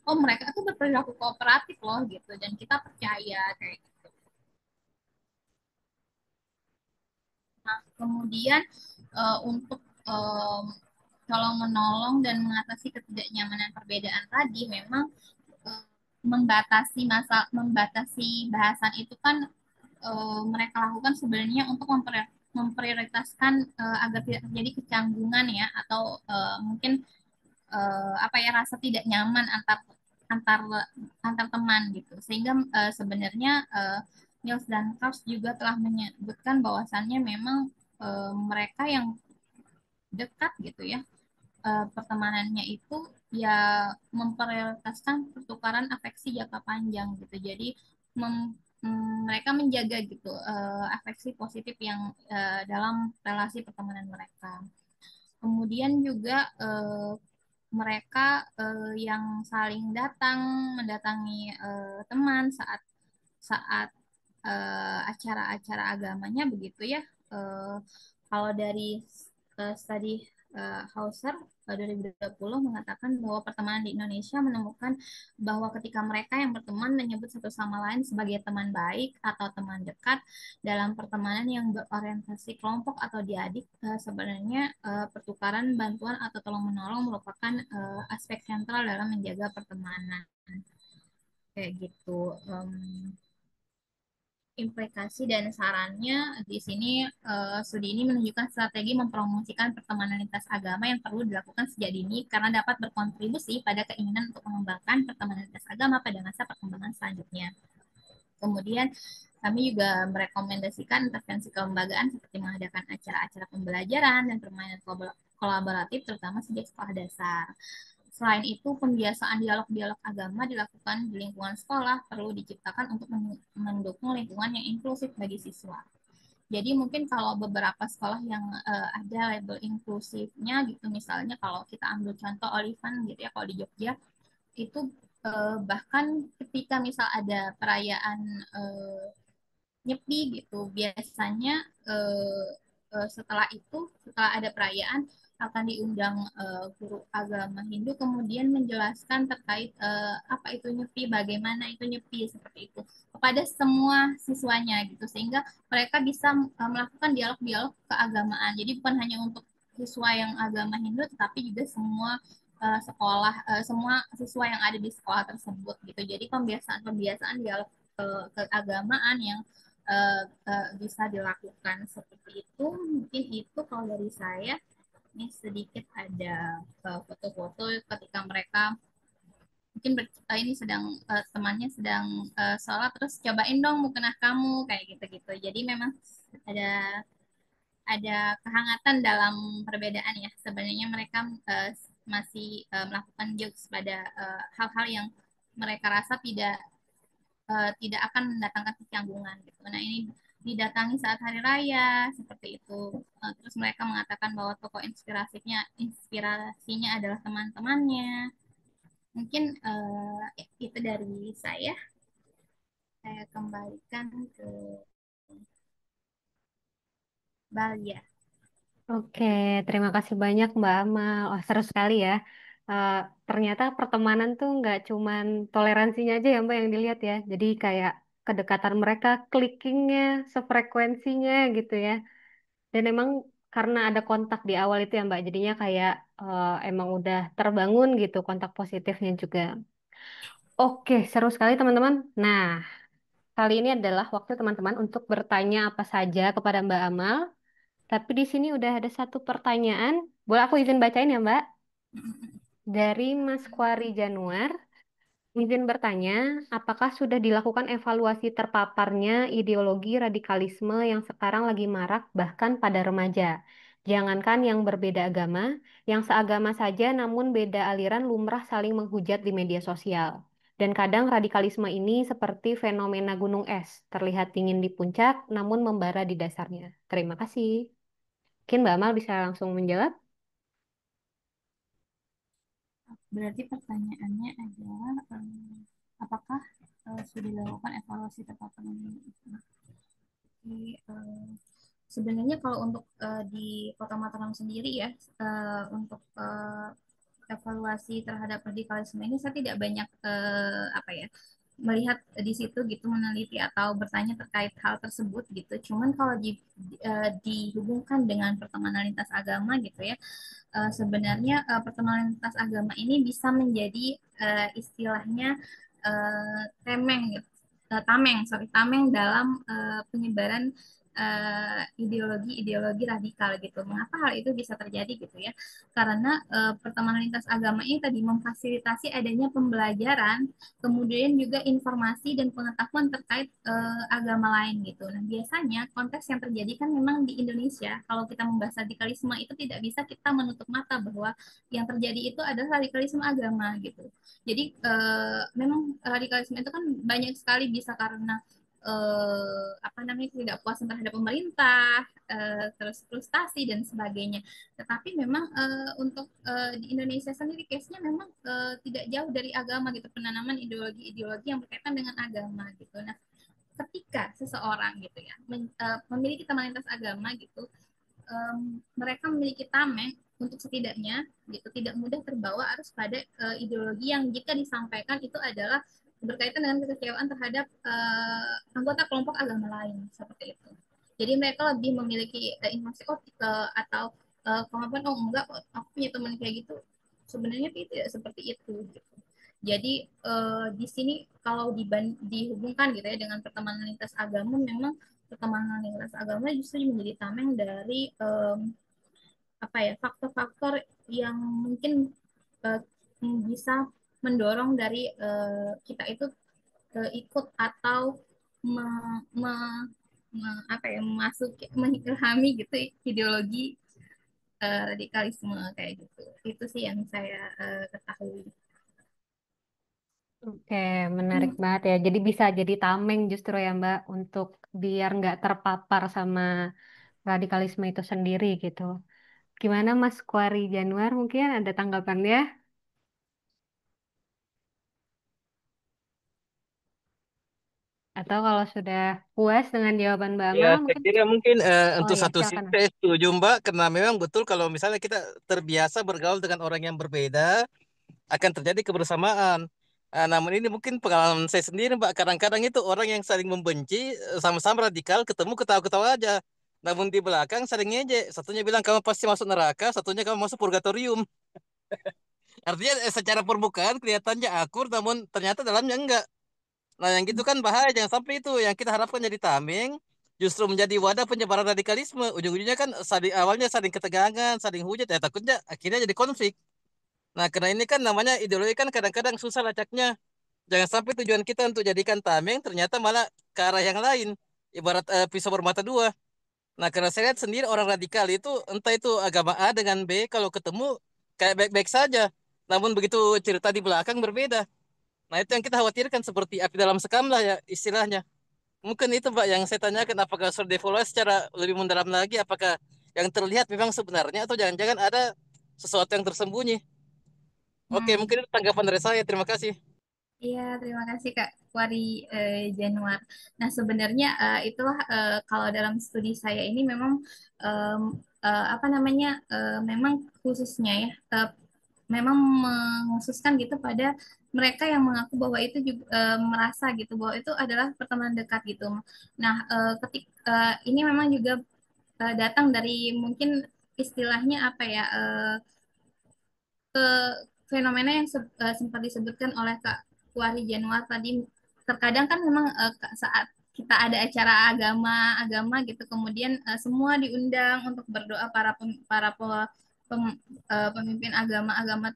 oh mereka tuh berperilaku kooperatif loh gitu dan kita percaya kayak gitu. Nah, kemudian untuk kalau menolong dan mengatasi ketidaknyamanan perbedaan tadi memang eh, membatasi bahasan itu kan mereka lakukan sebenarnya untuk memprioritaskan agar tidak terjadi kecanggungan ya atau mungkin apa ya rasa tidak nyaman antar antar teman gitu sehingga sebenarnya Niels dan Kars juga telah menyebutkan bahwasannya memang mereka yang dekat gitu ya pertemanannya itu ya memprioritaskan pertukaran afeksi jangka panjang gitu. Jadi mereka menjaga gitu afeksi positif yang dalam relasi pertemanan mereka. Kemudian juga mereka yang saling mendatangi teman saat saat acara-acara agamanya begitu ya. Eh, Kalau dari studi Hauser 2020 mengatakan bahwa pertemanan di Indonesia menemukan bahwa ketika mereka yang berteman menyebut satu sama lain sebagai teman baik atau teman dekat dalam pertemanan yang berorientasi kelompok atau diadik, sebenarnya pertukaran bantuan atau tolong menolong merupakan aspek sentral dalam menjaga pertemanan kayak gitu. Implikasi dan sarannya di sini studi ini menunjukkan strategi mempromosikan pertemanan lintas agama yang perlu dilakukan sejak dini karena dapat berkontribusi pada keinginan untuk mengembangkan pertemanan lintas agama pada masa perkembangan selanjutnya. Kemudian kami juga merekomendasikan intervensi kelembagaan seperti mengadakan acara-acara pembelajaran dan permainan kolaboratif terutama sejak sekolah dasar. Selain itu, pembiasaan dialog-dialog agama dilakukan di lingkungan sekolah perlu diciptakan untuk mendukung lingkungan yang inklusif bagi siswa. Jadi mungkin kalau beberapa sekolah yang ada label inklusifnya gitu, misalnya kalau kita ambil contoh Olivan gitu ya, kalau di Jogja itu bahkan ketika misal ada perayaan nyepi gitu. Biasanya eh, setelah ada perayaan akan diundang guru agama Hindu kemudian menjelaskan terkait apa itu nyepi, bagaimana itu nyepi seperti itu kepada semua siswanya gitu sehingga mereka bisa melakukan dialog-dialog keagamaan. Jadi bukan hanya untuk siswa yang agama Hindu tetapi juga semua semua siswa yang ada di sekolah tersebut gitu. Jadi pembiasaan-pembiasaan dialog keagamaan yang bisa dilakukan seperti itu. Mungkin itu kalau dari saya. Ini sedikit ada foto-foto ketika mereka mungkin ini sedang temannya sedang sholat terus cobain dong mukena kamu kayak gitu-gitu. Jadi memang ada ada kehangatan dalam perbedaan ya. Sebenarnya mereka masih melakukan jokes pada hal-hal yang mereka rasa tidak akan mendatangkan kecanggungan gitu. Nah ini didatangi saat hari raya seperti itu. Terus mereka mengatakan bahwa tokoh inspirasinya adalah teman-temannya. Mungkin itu dari saya. saya kembalikan ke Bali ya. Oke, terima kasih banyak Mbak Amal. Wah, seru sekali ya. Eh, Ternyata pertemanan tuh nggak cuman toleransinya aja ya Mbak yang dilihat ya. Jadi kayak kedekatan mereka, klickingnya, sefrekuensinya gitu ya. Dan emang karena ada kontak di awal itu ya Mbak, jadinya kayak emang udah terbangun gitu kontak positifnya juga. Oke, seru sekali teman-teman. Nah, kali ini adalah waktu teman-teman untuk bertanya apa saja kepada Mbak Amal. Tapi di sini udah ada satu pertanyaan. Boleh aku izin bacain ya, Mbak? Dari Mas Kwari Januar. Izin bertanya, apakah sudah dilakukan evaluasi terpaparnya ideologi radikalisme yang sekarang lagi marak bahkan pada remaja? Jangankan yang berbeda agama, yang seagama saja namun beda aliran lumrah saling menghujat di media sosial. Dan kadang radikalisme ini seperti fenomena gunung es, terlihat dingin di puncak namun membara di dasarnya. Terima kasih. Mungkin Mbak Amal bisa langsung menjawab. Berarti pertanyaannya adalah apakah sudah dilakukan evaluasi terpapar ini? Jadi, sebenarnya kalau untuk di Kota Mataram sendiri ya, untuk evaluasi terhadap radikalisme ini saya tidak banyak apa ya melihat di situ gitu meneliti atau bertanya terkait hal tersebut gitu. Cuman kalau dihubungkan dengan pertemanan lintas agama gitu ya, sebenarnya pertemanan lintas agama ini bisa menjadi istilahnya temeng gitu. Tameng dalam penyebaran ideologi-ideologi radikal gitu. Mengapa hal itu bisa terjadi gitu ya? Karena pertemanan lintas agama ini tadi memfasilitasi adanya pembelajaran, kemudian juga informasi dan pengetahuan terkait agama lain gitu. Nah, biasanya konteks yang terjadi kan memang di Indonesia, kalau kita membahas radikalisme itu tidak bisa kita menutup mata bahwa yang terjadi itu adalah radikalisme agama gitu. Jadi memang radikalisme itu kan banyak sekali bisa karena apa namanya ketidakpuasan terhadap pemerintah, terus frustasi dan sebagainya. Tetapi memang untuk di Indonesia sendiri case-nya memang tidak jauh dari agama gitu, penanaman ideologi-ideologi yang berkaitan dengan agama gitu. Nah, ketika seseorang gitu ya memiliki teman lintas agama gitu, mereka memiliki tameng untuk setidaknya gitu tidak mudah terbawa arus pada ideologi yang jika disampaikan itu adalah berkaitan dengan kekecewaan terhadap anggota kelompok agama lain seperti itu. Jadi mereka lebih memiliki informasi atau kemampuan enggak aku punya teman kayak gitu sebenarnya tidak seperti itu gitu. Jadi di sini kalau dihubungkan gitu ya dengan pertemanan lintas agama, memang pertemanan lintas agama justru menjadi tameng dari apa ya faktor-faktor yang mungkin uh, bisa mendorong dari kita itu ikut atau me, me, apa ya masuk mengilhami gitu ideologi radikalisme kayak gitu. Itu sih yang saya ketahui. Oke, menarik banget ya. Jadi bisa jadi tameng justru ya Mbak, untuk biar nggak terpapar sama radikalisme itu sendiri gitu. Gimana Mas Kwari Januar mungkin ada tanggapan ya? Atau kalau sudah puas dengan jawaban Mbak Ya, Amal saya mungkin... kira mungkin Oh untuk ya, satu sisi silakan. saya setuju Mbak, karena memang betul kalau misalnya kita terbiasa bergaul dengan orang yang berbeda, akan terjadi kebersamaan. Namun ini mungkin pengalaman saya sendiri Mbak, kadang-kadang itu orang yang saling membenci, sama-sama radikal, ketemu ketawa-ketawa aja. Namun di belakang saling ngejek, satunya bilang kamu pasti masuk neraka, satunya kamu masuk purgatorium. Artinya secara permukaan kelihatannya akur, namun ternyata dalamnya enggak. Nah, yang gitu kan bahaya. Jangan sampai itu yang kita harapkan jadi tameng justru menjadi wadah penyebaran radikalisme. Ujung-ujungnya kan awalnya saling ketegangan, saling hujat, ya takutnya akhirnya jadi konflik. Nah, karena ini kan namanya ideologi kan kadang-kadang susah lacaknya. Jangan sampai tujuan kita untuk jadikan tameng ternyata malah ke arah yang lain. Ibarat pisau bermata dua. Nah, karena saya lihat sendiri orang radikal itu entah itu agama A dengan B kalau ketemu kayak baik-baik saja. Namun begitu cerita di belakang berbeda. Nah, itu yang kita khawatirkan seperti api dalam sekam lah ya istilahnya. Mungkin itu Pak yang saya tanyakan apakah sudah dievaluasi secara lebih mendalam lagi apakah yang terlihat memang sebenarnya atau jangan-jangan ada sesuatu yang tersembunyi. Oke, Nah, mungkin itu tanggapan dari saya. Terima kasih. Iya, terima kasih Kak Wari Januar. Nah, sebenarnya itulah kalau dalam studi saya ini memang em, apa namanya memang khususnya ya memang mengkhususkan gitu pada mereka yang mengaku bahwa itu juga merasa gitu bahwa itu adalah pertemanan dekat gitu. Nah, ini memang juga datang dari mungkin istilahnya apa ya ke fenomena yang sempat disebutkan oleh Kak Wari Januar tadi. Terkadang kan memang saat kita ada acara agama gitu, kemudian semua diundang untuk berdoa pemimpin agama-agama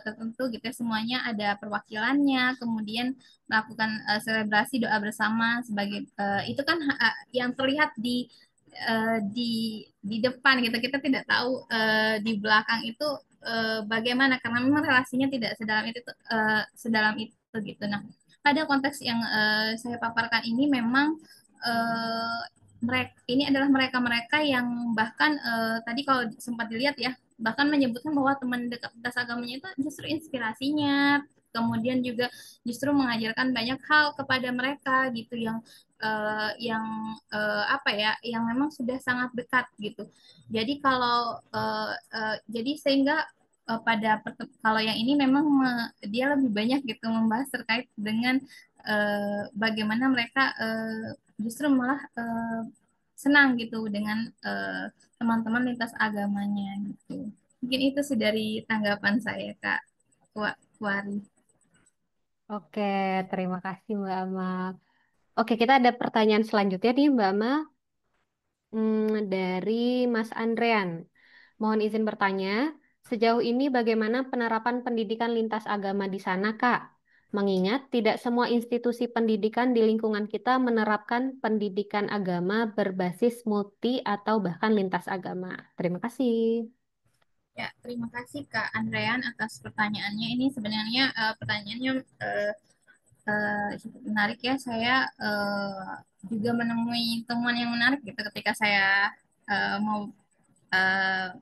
tertentu gitu ya, semuanya ada perwakilannya, kemudian melakukan selebrasi doa bersama sebagai itu kan yang terlihat di depan gitu, kita tidak tahu di belakang itu bagaimana karena memang relasinya tidak sedalam itu gitu. Nah, pada konteks yang saya paparkan ini memang mereka ini adalah mereka-mereka yang bahkan tadi kalau sempat dilihat ya, bahkan menyebutkan bahwa teman dekat lintas agamanya itu justru inspirasinya, kemudian juga justru mengajarkan banyak hal kepada mereka gitu yang apa ya, yang memang sudah sangat dekat gitu. Jadi jadi sehingga kalau yang ini memang dia lebih banyak gitu membahas terkait dengan bagaimana mereka justru malah senang gitu dengan teman-teman lintas agamanya gitu. Mungkin itu sih dari tanggapan saya Kak Wari. Oke, terima kasih Mbak Amal. Oke, kita ada pertanyaan selanjutnya nih Mbak Amal. Dari Mas Andrean. Mohon izin bertanya, sejauh ini bagaimana penerapan pendidikan lintas agama di sana, Kak? Mengingat tidak semua institusi pendidikan di lingkungan kita menerapkan pendidikan agama berbasis multi atau bahkan lintas agama. Terima kasih. Ya, terima kasih Kak Andrean atas pertanyaannya. Ini sebenarnya pertanyaannya cukup menarik ya. Saya juga menemui temuan yang menarik gitu ketika saya mau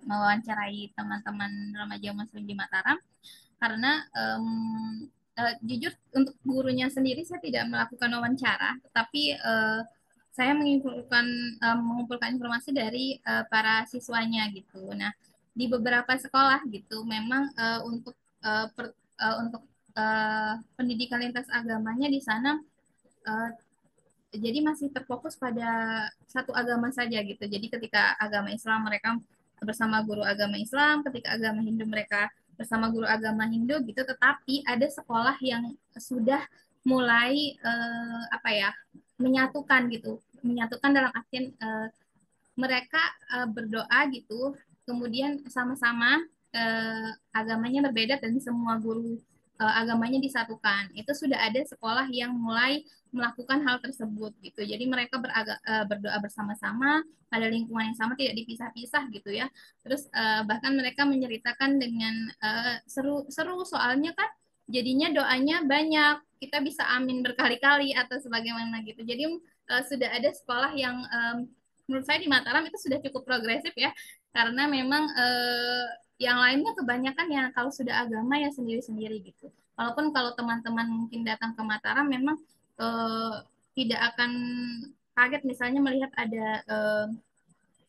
mewawancarai teman-teman remaja Muslim di Mataram karena jujur untuk gurunya sendiri saya tidak melakukan wawancara, tetapi saya mengumpulkan informasi dari para siswanya gitu. Nah, di beberapa sekolah gitu memang untuk pendidikan lintas agamanya di sana uh, jadi masih terfokus pada satu agama saja gitu. Jadi ketika agama Islam mereka bersama guru agama Islam, ketika agama Hindu mereka bersama guru agama Hindu gitu. Tetapi ada sekolah yang sudah mulai apa ya menyatukan gitu, menyatukan dalam artian mereka berdoa gitu, kemudian sama-sama agamanya berbeda dan semua guru agamanya disatukan. Itu sudah ada sekolah yang mulai melakukan hal tersebut gitu. Jadi mereka berdoa bersama-sama pada lingkungan yang sama, tidak dipisah-pisah gitu ya. Terus bahkan mereka menceritakan dengan seru-seru soalnya kan jadinya doanya banyak. Kita bisa amin berkali-kali atau sebagaimana gitu. Jadi sudah ada sekolah yang menurut saya di Mataram itu sudah cukup progresif ya, karena memang yang lainnya kebanyakan ya kalau sudah agama ya sendiri-sendiri gitu. Walaupun kalau teman-teman mungkin datang ke Mataram memang eh, tidak akan kaget misalnya melihat ada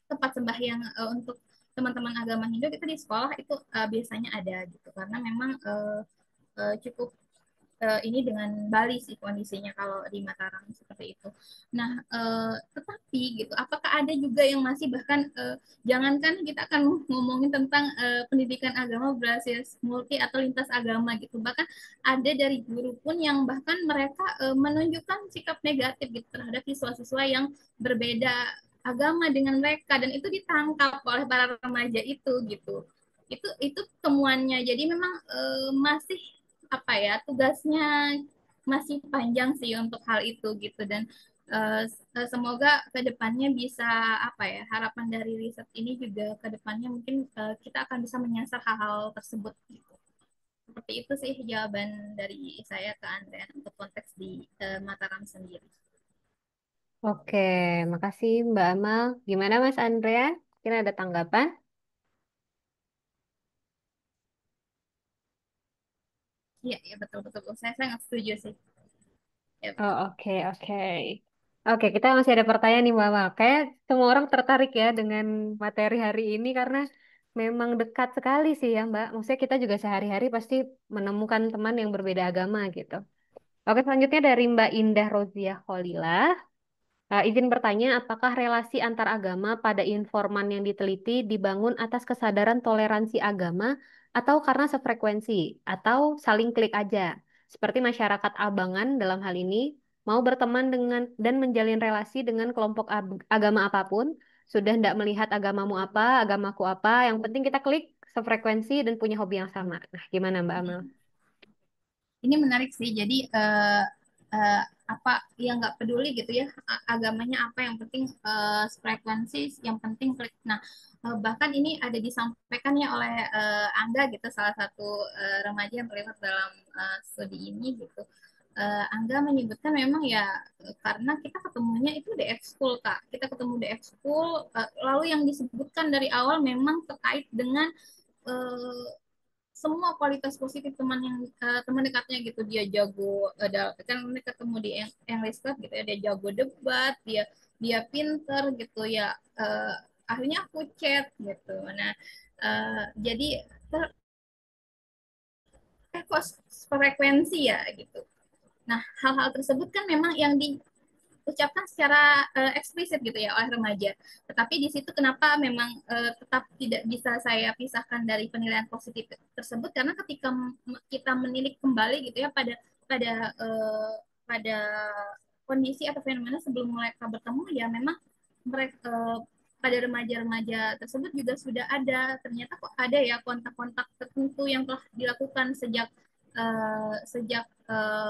tempat sembahyang untuk teman-teman agama Hindu itu di sekolah itu biasanya ada gitu, karena memang cukup ini dengan Bali sih kondisinya kalau di Mataram seperti itu. Nah, tetapi gitu, apakah ada juga yang masih bahkan jangankan kita akan ngomongin tentang pendidikan agama berbasis multi atau lintas agama gitu, bahkan ada dari guru pun yang bahkan mereka menunjukkan sikap negatif gitu terhadap siswa-siswa yang berbeda agama dengan mereka dan itu ditangkap oleh para remaja itu gitu. Itu temuannya. Jadi memang masih apa ya tugasnya masih panjang sih untuk hal itu gitu dan semoga kedepannya bisa apa ya harapan dari riset ini juga kedepannya mungkin kita akan bisa menyasar hal-hal tersebut gitu. Seperti itu sih jawaban dari saya ke Andrea untuk konteks di Mataram sendiri. Oke, makasih Mbak Amal. Gimana Mas Andrea? Mungkin ada tanggapan? Iya, iya betul betul. Saya sangat setuju sih. Ya Oh, betul. oke, oke. Oke, kita masih ada pertanyaan nih, Mbak Amal. Kayak semua orang tertarik ya dengan materi hari ini karena memang dekat sekali sih ya, Mbak. Maksudnya kita juga sehari-hari pasti menemukan teman yang berbeda agama gitu. Oke, selanjutnya dari Mbak Indah Roziah Kholila. Izin bertanya, apakah relasi antar agama pada informan yang diteliti dibangun atas kesadaran toleransi agama atau karena sefrekuensi atau saling klik aja? Seperti masyarakat Abangan dalam hal ini mau berteman dengan dan menjalin relasi dengan kelompok agama apapun, sudah tidak melihat agamamu apa, agamaku apa, yang penting kita klik sefrekuensi dan punya hobi yang sama. Nah, gimana Mbak Amal? Ini menarik sih. Jadi eh, apa yang nggak peduli gitu ya agamanya apa yang penting frekuensi yang penting klik. Nah bahkan ini ada disampaikan ya oleh Angga gitu salah satu remaja yang terlibat dalam studi ini gitu. Angga menyebutkan memang ya karena kita ketemunya itu di ekskul kak kita ketemu di ekskul lalu yang disebutkan dari awal memang terkait dengan eh, semua kualitas positif teman yang teman dekatnya gitu dia jago kan mereka ketemu di English Club gitu ya dia jago debat dia dia pinter gitu ya akhirnya aku chat gitu nah jadi kok frekuensi ya gitu nah hal-hal tersebut kan memang yang diucapkan secara eksplisit gitu ya oleh remaja. Tetapi di situ kenapa memang tetap tidak bisa saya pisahkan dari penilaian positif tersebut karena ketika kita menilik kembali gitu ya pada pada kondisi atau fenomena sebelum mereka bertemu ya memang mereka pada remaja-remaja tersebut juga sudah ada ternyata kok ada ya kontak-kontak tertentu yang telah dilakukan sejak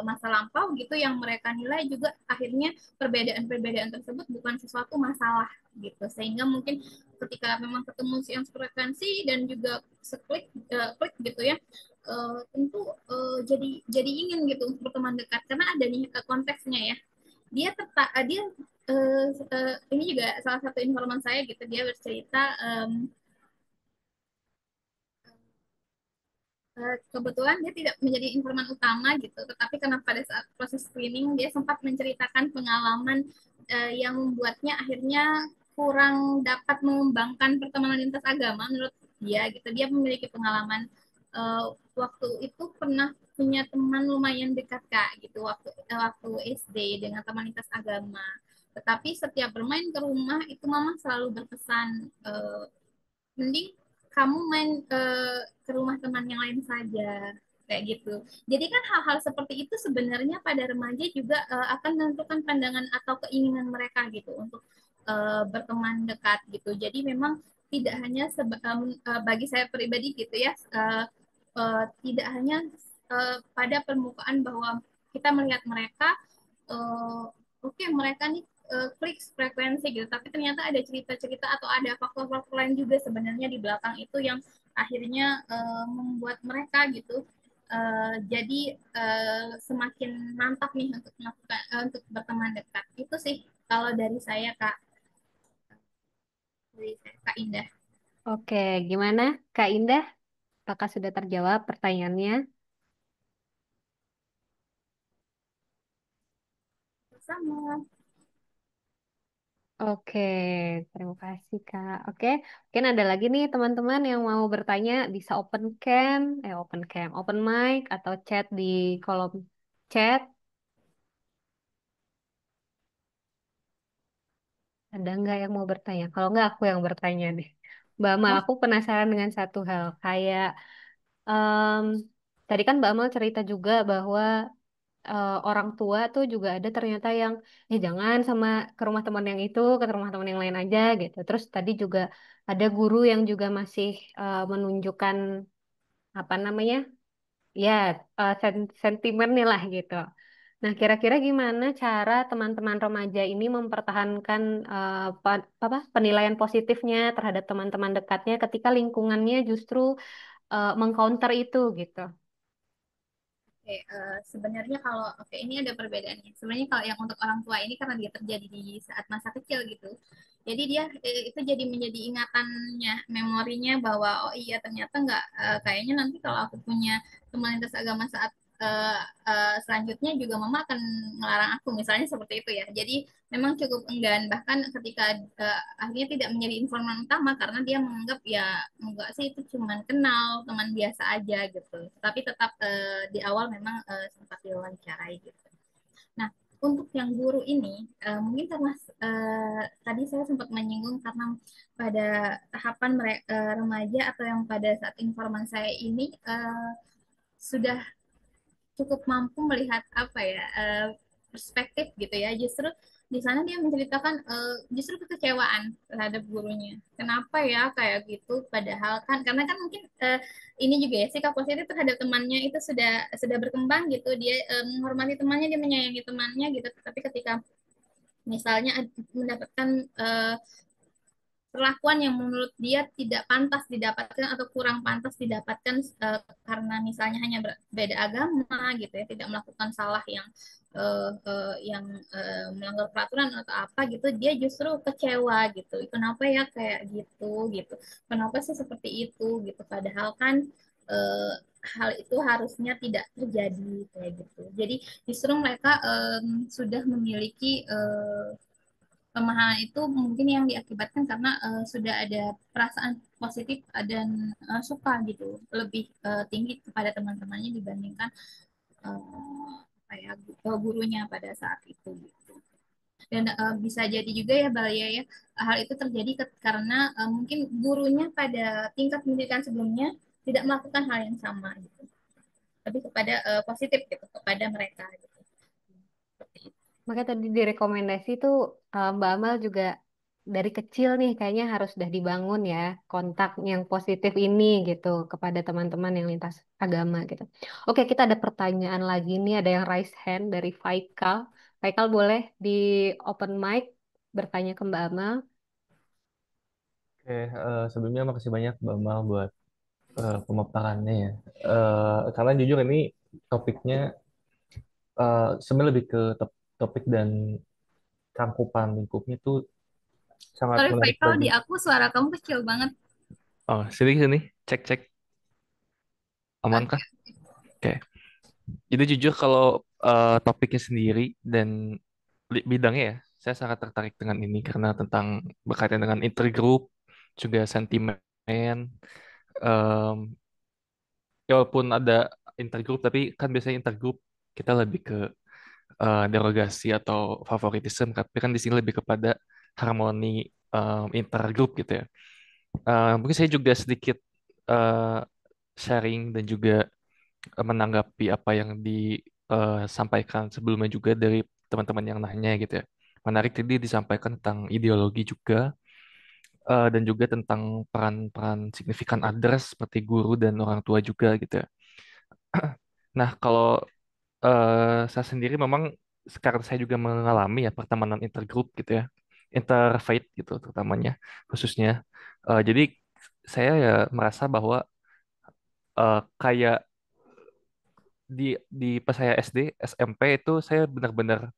masa lampau gitu yang mereka nilai juga akhirnya perbedaan-perbedaan tersebut bukan sesuatu masalah gitu sehingga mungkin ketika memang ketemu yang frekuensi dan juga klik gitu ya tentu jadi ingin gitu untuk berteman dekat karena ada nih konteksnya ya dia ini juga salah satu informan saya gitu dia bercerita kebetulan dia tidak menjadi informan utama gitu, tetapi karena pada saat proses screening dia sempat menceritakan pengalaman yang membuatnya akhirnya kurang dapat mengembangkan pertemanan lintas agama menurut dia gitu. Dia memiliki pengalaman waktu itu pernah punya teman lumayan dekat kak gitu waktu SD dengan teman lintas agama. Tetapi setiap bermain ke rumah itu mama selalu berpesan mending kamu main ke rumah teman yang lain saja kayak gitu. Jadi kan hal-hal seperti itu sebenarnya pada remaja juga akan menentukan pandangan atau keinginan mereka gitu untuk berteman dekat gitu. Jadi memang tidak hanya bagi saya pribadi gitu ya, tidak hanya pada permukaan bahwa kita melihat mereka oke okay, mereka nih klik frekuensi gitu tapi ternyata ada cerita-cerita atau ada faktor-faktor lain juga sebenarnya di belakang itu yang akhirnya membuat mereka gitu jadi semakin mantap nih untuk melakukan untuk berteman dekat itu sih kalau dari saya kak dari saya, kak Indah Oke, gimana Kak Indah? Apakah sudah terjawab pertanyaannya? sama Oke, terima kasih Kak. Oke, mungkin ada lagi nih teman-teman yang mau bertanya bisa open mic atau chat di kolom chat. Ada nggak yang mau bertanya? Kalau nggak aku yang bertanya deh. Mbak Amal, oh aku penasaran dengan satu hal. Kayak em, tadi kan Mbak Amal cerita juga bahwa orang tua tuh juga ada ternyata yang jangan sama ke rumah teman yang itu, ke rumah teman yang lain aja gitu. Terus tadi juga ada guru yang juga masih menunjukkan apa namanya? Ya, sentimen nih lah gitu. Nah, kira-kira gimana cara teman-teman remaja ini mempertahankan penilaian positifnya terhadap teman-teman dekatnya ketika lingkungannya justru mengcounter itu gitu. Oke, sebenarnya kalau oke ini ada perbedaannya. Sebenarnya kalau yang untuk orang tua ini karena dia terjadi di saat masa kecil gitu. Jadi dia itu jadi menjadi ingatannya, memorinya bahwa oh iya ternyata nggak kayaknya nanti kalau aku punya teman lintas agama saat selanjutnya juga mama akan melarang aku misalnya seperti itu ya. Jadi memang cukup enggan bahkan ketika akhirnya tidak menjadi informan utama karena dia menganggap ya enggak sih itu cuman kenal teman biasa aja gitu. Tapi tetap di awal memang sempat diwawancarai gitu. Nah, untuk yang guru ini, mungkin karena tadi saya sempat menyinggung karena pada tahapan remaja atau yang pada saat informan saya ini sudah cukup mampu melihat apa ya perspektif gitu ya. Justru di sana dia menceritakan justru kekecewaan terhadap gurunya. Kenapa ya kayak gitu? Padahal kan karena kan mungkin ini juga ya sikap positif terhadap temannya itu sudah berkembang gitu. Dia menghormati temannya, dia menyayangi temannya gitu. Tapi ketika misalnya mendapatkan perlakuan yang menurut dia tidak pantas didapatkan atau kurang pantas didapatkan karena misalnya hanya beda agama gitu ya, tidak melakukan salah yang melanggar peraturan atau apa gitu, dia justru kecewa gitu. Kenapa ya kayak gitu gitu? Kenapa sih seperti itu gitu? Padahal kan hal itu harusnya tidak terjadi kayak gitu. Jadi justru mereka sudah memiliki pemahaman itu mungkin yang diakibatkan karena sudah ada perasaan positif dan suka gitu lebih tinggi kepada teman-temannya dibandingkan apa ya gurunya pada saat itu gitu. Dan bisa jadi juga ya Balia ya hal itu terjadi karena mungkin gurunya pada tingkat pendidikan sebelumnya tidak melakukan hal yang sama gitu, tapi kepada positif gitu kepada mereka gitu. Makanya tadi direkomendasi tuh Mbak Amal juga dari kecil nih kayaknya harus udah dibangun ya kontak yang positif ini gitu kepada teman-teman yang lintas agama gitu. Oke, kita ada pertanyaan lagi nih, ada yang raise hand dari Faikal. Faikal boleh di open mic bertanya ke Mbak Amal. Oke, sebelumnya makasih banyak Mbak Mal buat pemaparannya ya. Karena jujur ini topiknya sebenarnya lebih ke topik dan cangkupan lingkupnya tuh sangat Sorry menarik Faisal, bagi. di aku suara kamu kecil banget. Oh, sini sini, cek cek, aman kah? Oke. Oke. Jadi jujur kalau topiknya sendiri dan bidangnya ya, saya sangat tertarik dengan ini karena tentang berkaitan dengan intergroup, juga sentimen. em, Ya walaupun ada intergroup, tapi kan biasanya intergroup kita lebih ke derogasi atau favoritism, tapi kan di sini lebih kepada harmoni intergroup gitu ya. Mungkin saya juga sedikit eh, sharing dan juga menanggapi apa yang disampaikan sebelumnya juga dari teman-teman yang nanya gitu ya. Menarik tadi disampaikan tentang ideologi juga dan juga tentang peran-peran signifikan others seperti guru dan orang tua juga gitu ya. Nah, kalau saya sendiri memang sekarang saya juga mengalami ya pertemanan intergroup gitu ya, interfaith gitu terutamanya khususnya. Jadi saya ya merasa bahwa kayak di pas saya SD, SMP itu saya benar-benar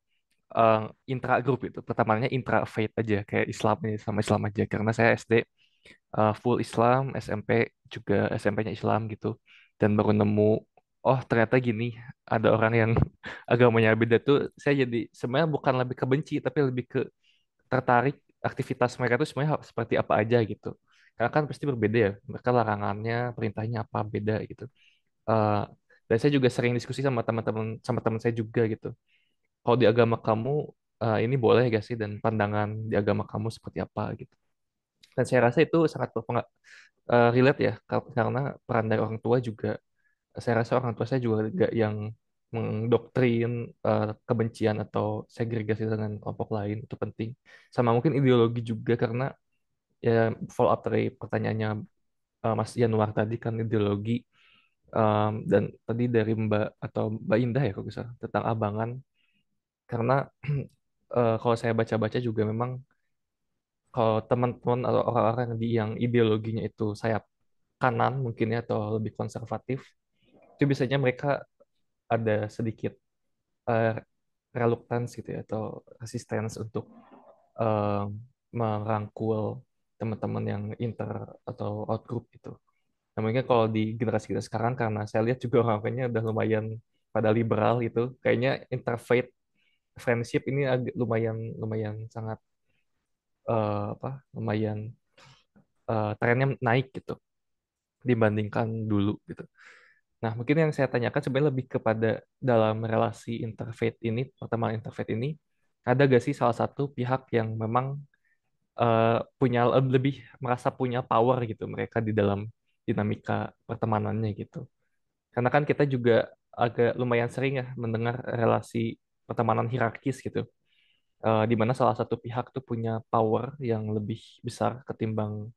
eh, intra-group itu. Pertamanya intra-faith aja kayak Islamnya sama Islam aja karena saya SD full Islam, SMP juga SMP-nya Islam gitu. Dan baru nemu, oh ternyata gini, ada orang yang agamanya beda tuh, saya jadi sebenarnya bukan lebih ke benci, tapi lebih ke tertarik aktivitas mereka tuh sebenarnya seperti apa aja gitu. Karena kan pasti berbeda ya, mereka larangannya, perintahnya apa beda gitu. Eh, dan saya juga sering diskusi sama teman-teman, sama teman saya juga gitu. Kalau di agama kamu ini boleh gak sih, dan pandangan di agama kamu seperti apa gitu. Dan saya rasa itu sangat relate ya, karena peran dari orang tua juga, saya rasa orang tua saya juga gak yang mendoktrin kebencian atau segregasi dengan kelompok lain itu penting. Sama mungkin ideologi juga karena ya follow up dari pertanyaannya Mas Yanuar tadi kan ideologi dan tadi dari Mbak atau Mbak Indah ya kalau bisa tentang abangan karena kalau saya baca-baca juga memang kalau teman-teman atau orang-orang yang ideologinya itu sayap kanan mungkin ya atau lebih konservatif itu biasanya mereka ada sedikit eh, reluctance gitu ya atau resistance untuk eh, merangkul teman-teman yang inter atau outgroup gitu. Nah, mungkin kalau di generasi kita sekarang karena saya lihat juga orang-orangnya udah lumayan pada liberal itu, kayaknya interfaith friendship ini lumayan lumayan sangat apa lumayan trennya naik gitu dibandingkan dulu gitu. Nah, mungkin yang saya tanyakan sebenarnya lebih kepada dalam relasi interfaith ini, pertemanan interfaith ini, ada gak sih salah satu pihak yang memang punya lebih merasa punya power gitu mereka di dalam dinamika pertemanannya gitu. Karena kan kita juga agak lumayan sering ya mendengar relasi pertemanan hierarkis gitu, di mana salah satu pihak tuh punya power yang lebih besar ketimbang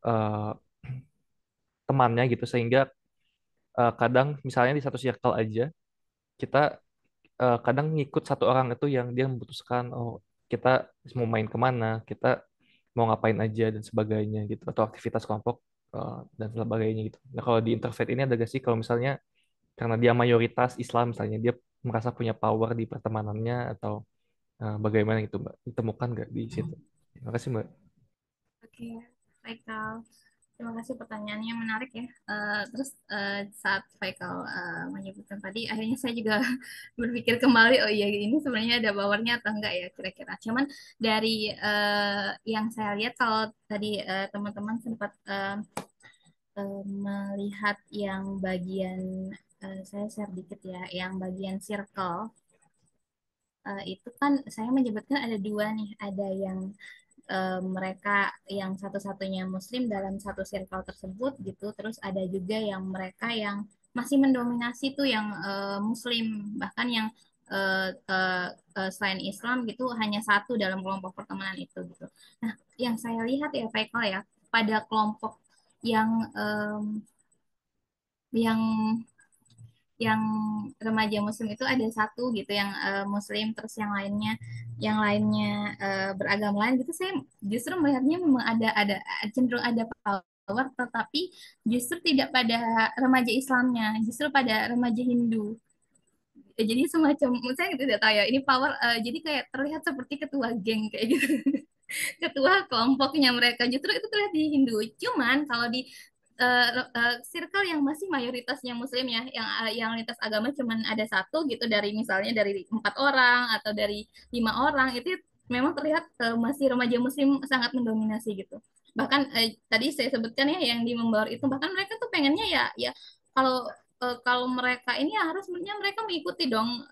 eh, temannya gitu, sehingga kadang misalnya di satu circle aja kita kadang ngikut satu orang itu yang dia memutuskan oh kita mau main kemana, kita mau ngapain aja dan sebagainya gitu, atau aktivitas kelompok dan sebagainya gitu. Nah kalau di Interfaith ini ada gak sih kalau misalnya karena dia mayoritas Islam misalnya dia merasa punya power di pertemanannya atau bagaimana gitu Mbak? Ditemukan nggak di situ? Terima kasih Mbak. Oke, Faikal. Terima kasih pertanyaannya menarik ya. Terus saat Faikal menyebutkan tadi, akhirnya saya juga berpikir kembali, oh iya ini sebenarnya ada bawarnya atau enggak ya kira-kira. Cuman dari yang saya lihat kalau tadi teman-teman sempat melihat yang bagian saya share dikit ya, yang bagian circle itu kan saya menyebutkan ada dua nih, ada yang mereka yang satu-satunya Muslim dalam satu circle tersebut gitu, terus ada juga yang mereka yang masih mendominasi tuh yang Muslim, bahkan yang selain Islam gitu hanya satu dalam kelompok pertemanan itu gitu. Nah, yang saya lihat ya Faisal ya pada kelompok yang yang yang remaja muslim itu ada satu gitu yang muslim, terus yang lainnya beragama lain gitu, saya justru melihatnya memang ada cenderung ada power, tetapi justru tidak pada remaja Islamnya, justru pada remaja Hindu. Jadi semacam saya tidak tahu ya ini power, jadi kayak terlihat seperti ketua geng kayak gitu. Ketua kelompoknya mereka justru itu terlihat di Hindu. Cuman kalau di circle yang masih mayoritasnya Muslim ya, yang lintas agama cuman ada satu gitu, dari misalnya dari 4 orang atau dari 5 orang, itu memang terlihat masih remaja Muslim sangat mendominasi gitu. Bahkan tadi saya sebutkan ya yang di membaur itu, bahkan mereka tuh pengennya ya ya kalau kalau mereka ini ya harus sebenarnya mereka mengikuti dong,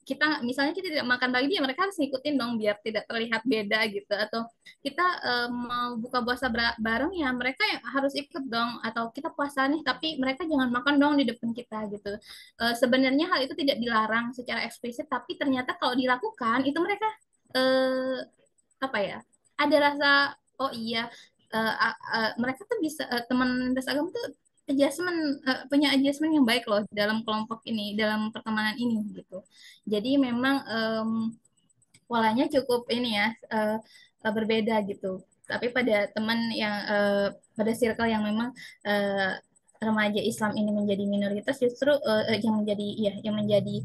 kita misalnya kita tidak makan pagi dia, mereka harus ngikutin dong biar tidak terlihat beda gitu, atau kita mau buka puasa bareng ya mereka yang harus ikut dong, atau kita puasa nih tapi mereka jangan makan dong di depan kita gitu. Sebenarnya hal itu tidak dilarang secara eksplisit, tapi ternyata kalau dilakukan itu mereka eh, apa ya, ada rasa oh iya, mereka tuh bisa teman lintas agama tuh adjustment, punya adjustment yang baik loh dalam kelompok ini, dalam pertemanan ini gitu. Jadi memang polanya cukup ini ya, berbeda gitu. Tapi pada teman yang pada circle yang memang remaja Islam ini menjadi minoritas, justru yang menjadi ya yang menjadi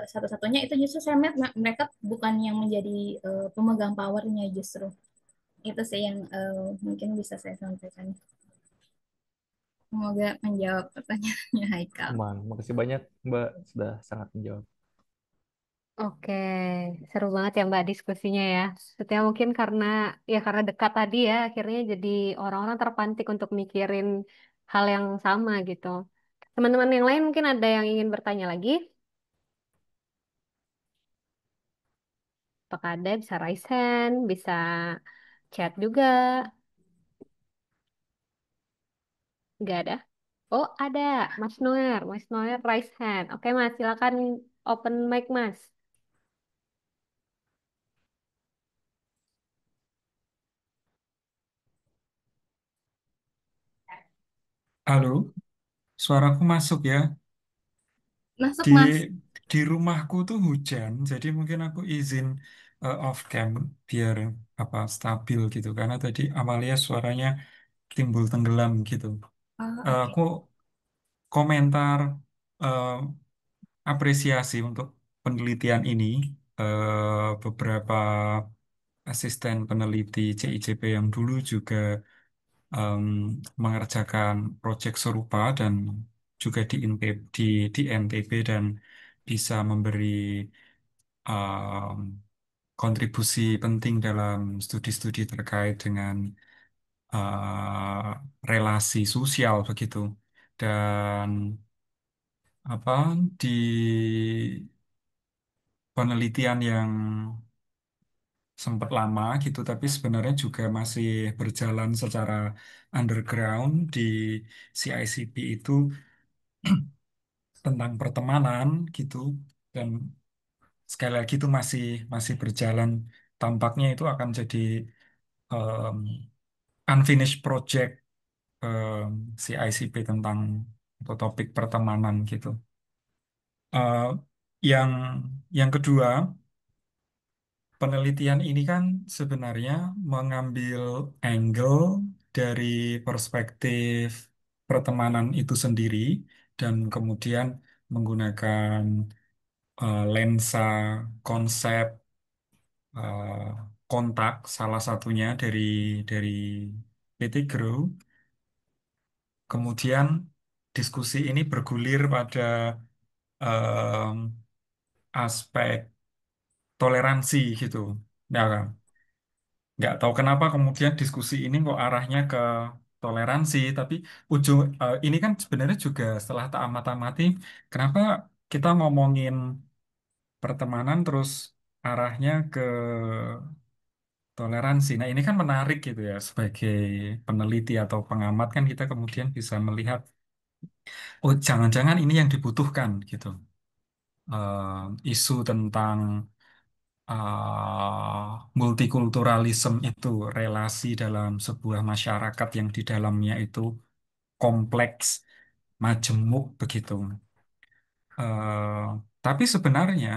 satu-satunya itu, justru saya melihat mereka bukan yang menjadi pemegang powernya, justru itu sih yang mungkin bisa saya sampaikan. Semoga menjawab pertanyaannya Haikal. Aman. Makasih banyak Mbak sudah sangat menjawab. Oke, seru banget ya Mbak diskusinya ya. Setia mungkin karena dekat tadi ya, akhirnya jadi orang-orang terpantik untuk mikirin hal yang sama gitu. Teman-teman yang lain mungkin ada yang ingin bertanya lagi? Apakah ada bisa raise hand, bisa chat juga? Nggak ada? Oh ada, Mas Noer. Mas Noer raise hand. Oke Mas, silakan open mic Mas. Halo, suaraku masuk ya. Masuk Di Mas. di rumahku tuh hujan, jadi mungkin aku izin off cam biar apa stabil gitu. Karena tadi Amalia suaranya timbul tenggelam gitu. Oh, Aku oke. komentar eh, apresiasi untuk penelitian ini. Beberapa asisten peneliti CICP yang dulu juga em, mengerjakan proyek serupa dan juga di NTB dan bisa memberi um, kontribusi penting dalam studi-studi terkait dengan relasi sosial begitu. Dan apa di penelitian yang sempat lama gitu, tapi sebenarnya juga masih berjalan secara underground di CICP itu tentang pertemanan gitu. Dan sekali lagi itu masih masih berjalan. Tampaknya itu akan jadi um, unfinished project CICP tentang atau topik pertemanan gitu. Eh, yang yang kedua, penelitian ini kan sebenarnya mengambil angle dari perspektif pertemanan itu sendiri dan kemudian menggunakan lensa konsep eh, kontak salah satunya dari PT Grow. Kemudian diskusi ini bergulir pada em, aspek toleransi gitu. Nah, nggak tahu kenapa kemudian diskusi ini kok arahnya ke toleransi, tapi ini kan sebenarnya juga setelah tak amati, kenapa kita ngomongin pertemanan terus arahnya ke toleransi. Nah, ini kan menarik gitu ya, sebagai peneliti atau pengamat kan kita kemudian bisa melihat, oh jangan-jangan ini yang dibutuhkan gitu. Isu tentang multikulturalisme itu relasi dalam sebuah masyarakat yang di dalamnya itu kompleks, majemuk begitu. Eh, tapi sebenarnya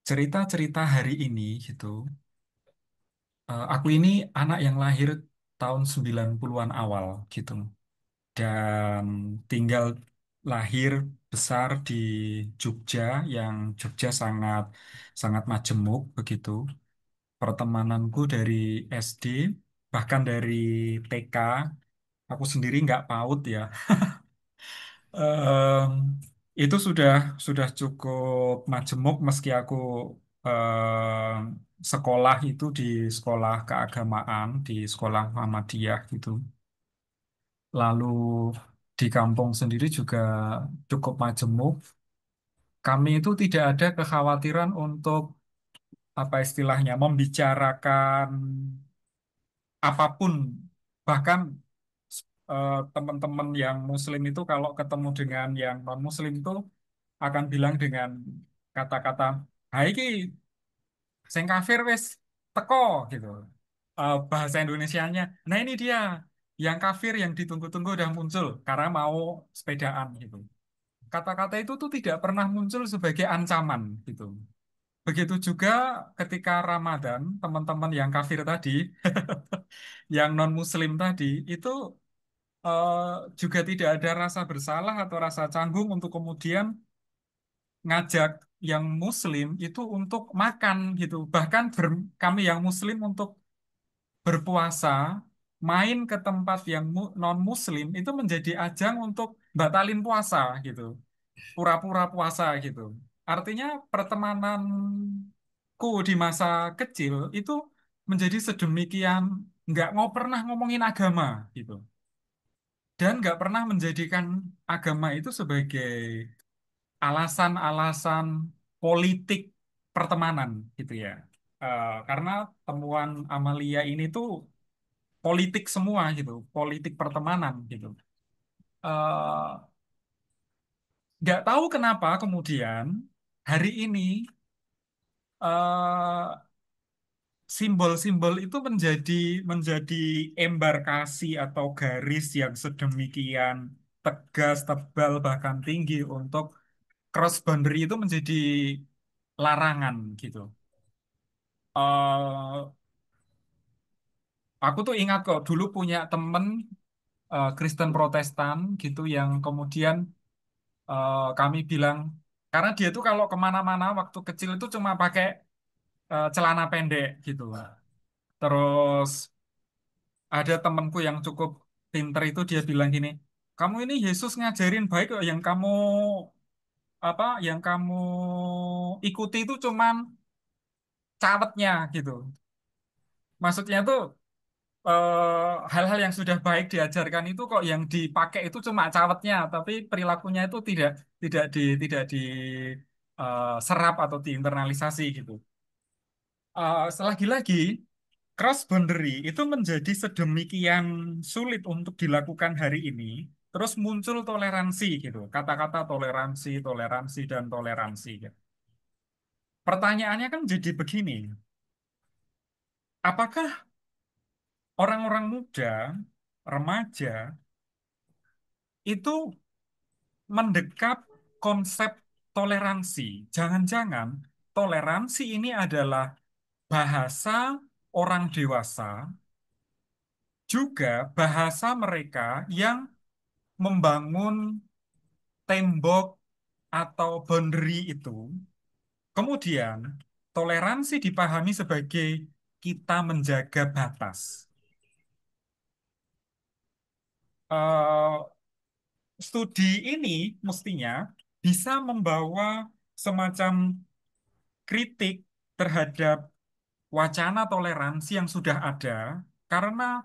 cerita-cerita hari ini gitu, aku ini anak yang lahir tahun 90-an awal gitu dan tinggal lahir besar di Jogja yang Jogja sangat sangat majemuk begitu. Pertemananku dari SD, bahkan dari TK, aku sendiri nggak PAUD ya. Em, itu sudah cukup majemuk meski aku sekolah itu di sekolah keagamaan, di sekolah Muhammadiyah gitu. Lalu di kampung sendiri juga cukup majemuk. Kami itu tidak ada kekhawatiran untuk apa istilahnya membicarakan apapun, bahkan teman-teman yang Muslim itu kalau ketemu dengan yang non-Muslim itu akan bilang dengan kata-kata, "Hai ki, sing kafir wis teko," gitu. Bahasa Indonesianya, nah ini dia yang kafir yang ditunggu-tunggu udah muncul karena mau sepedaan gitu. Kata-kata itu tuh tidak pernah muncul sebagai ancaman gitu. Begitu juga ketika Ramadan, teman-teman yang kafir tadi, yang non-Muslim tadi, itu eh, juga tidak ada rasa bersalah atau rasa canggung untuk kemudian ngajak yang Muslim itu untuk makan gitu. Bahkan kami yang Muslim untuk berpuasa, main ke tempat yang non-Muslim itu menjadi ajang untuk batalin puasa gitu, pura-pura puasa gitu. Artinya pertemananku di masa kecil itu menjadi sedemikian nggak pernah ngomongin agama gitu. Dan nggak pernah menjadikan agama itu sebagai alasan-alasan politik pertemanan gitu ya. Karena temuan Amalia ini tuh politik semua gitu, politik pertemanan gitu. Eh, nggak tahu kenapa kemudian hari ini eh, simbol-simbol itu menjadi embarkasi atau garis yang sedemikian tegas, tebal, bahkan tinggi untuk cross boundary itu menjadi larangan gitu. eh aku tuh ingat kok dulu punya temen Kristen Protestan gitu yang kemudian kami bilang karena dia tuh kalau kemana-mana waktu kecil itu cuma pakai celana pendek gitu. Terus ada temenku yang cukup pinter itu dia bilang gini, kamu ini Yesus ngajarin baik kok, yang kamu ikuti itu cuman cawetnya gitu. Maksudnya tuh hal-hal yang sudah baik diajarkan itu kok yang dipakai itu cuma cawetnya, tapi perilakunya itu tidak di serap atau diinternalisasi gitu. Selagi-lagi cross boundary itu menjadi sedemikian sulit untuk dilakukan hari ini, terus muncul toleransi gitu. Kata-kata toleransi, toleransi dan toleransi, gitu. Pertanyaannya kan jadi begini, apakah orang-orang muda, remaja itu mendekap konsep toleransi? Jangan-jangan toleransi ini adalah bahasa orang dewasa, juga bahasa mereka yang membangun tembok atau boundary itu. Kemudian, toleransi dipahami sebagai kita menjaga batas. Eh, Studi ini mestinya bisa membawa semacam kritik terhadap wacana toleransi yang sudah ada, karena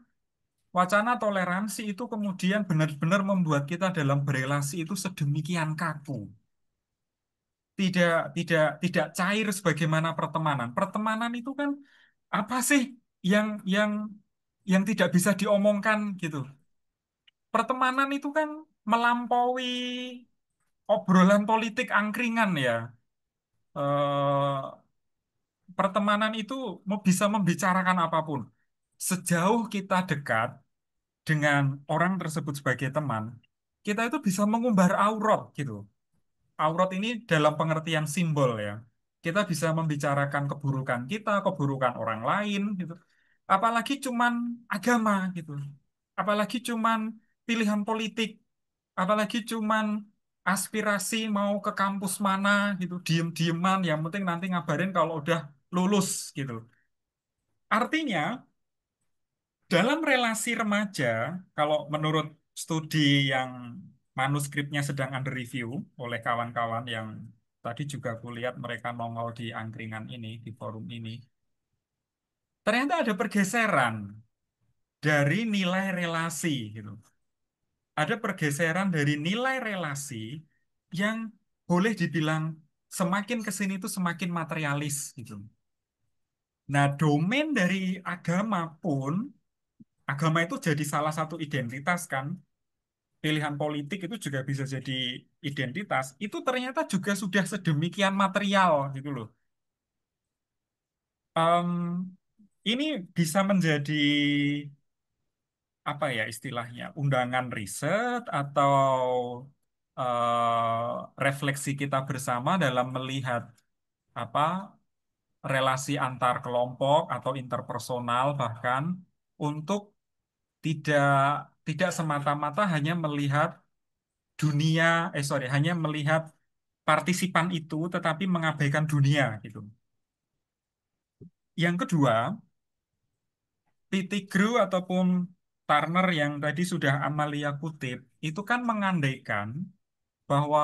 wacana toleransi itu kemudian benar-benar membuat kita dalam berelasi itu sedemikian kaku, tidak cair sebagaimana pertemanan. Pertemanan itu kan apa sih yang yang yang tidak bisa diomongkan gitu. Pertemanan itu kan melampaui obrolan politik angkringan ya. Eh, Pertemanan itu bisa membicarakan apapun. Sejauh kita dekat dengan orang tersebut sebagai teman, kita itu bisa mengumbar aurat gitu. Aurat ini dalam pengertian simbol ya. Kita bisa membicarakan keburukan kita, keburukan orang lain gitu. Apalagi cuman agama gitu. Apalagi cuman pilihan politik, apalagi cuman aspirasi mau ke kampus mana gitu, diem-dieman yang penting nanti ngabarin kalau udah lulus gitu. Artinya dalam relasi remaja, kalau menurut studi yang manuskripnya sedang under review oleh kawan-kawan yang tadi juga kulihat mereka nongol di angkringan ini, di forum ini, ternyata ada pergeseran dari nilai relasi gitu. Ada pergeseran dari nilai relasi yang boleh dibilang semakin ke sini itu semakin materialis gitu. Nah, domain dari agama pun, agama itu jadi salah satu identitas kan, pilihan politik itu juga bisa jadi identitas, itu ternyata juga sudah sedemikian material gitu loh. Em, ini bisa menjadi apa ya istilahnya, undangan riset atau refleksi kita bersama dalam melihat apa relasi antar kelompok atau interpersonal bahkan untuk tidak tidak semata-mata hanya melihat dunia, hanya melihat partisipan itu, tetapi mengabaikan dunia gitu. Yang kedua, Pettigrew ataupun Turner yang tadi sudah Amalia kutip, itu kan mengandaikan bahwa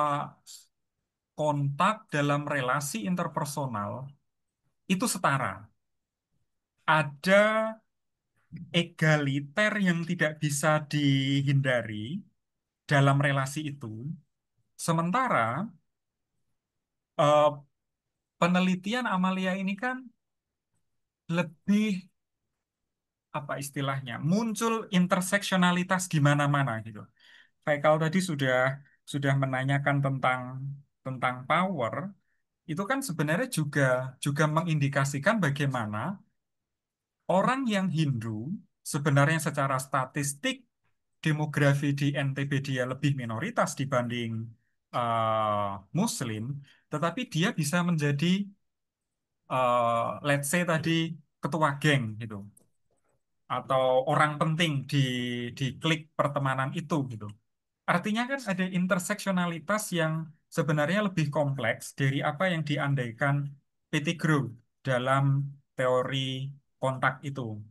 kontak dalam relasi interpersonal itu setara. Ada egaliter yang tidak bisa dihindari dalam relasi itu. Sementara eh, penelitian Amalia ini kan lebih apa istilahnya muncul interseksionalitas di mana-mana gitu. Kayak kalau tadi sudah menanyakan tentang power, itu kan sebenarnya juga juga mengindikasikan bagaimana orang yang Hindu sebenarnya secara statistik demografi di NTB dia lebih minoritas dibanding Muslim, tetapi dia bisa menjadi let's say tadi ketua geng gitu atau orang penting di klik pertemanan itu gitu. Artinya kan ada interseksionalitas yang sebenarnya lebih kompleks dari apa yang diandaikan Pettigrew dalam teori kontak itu.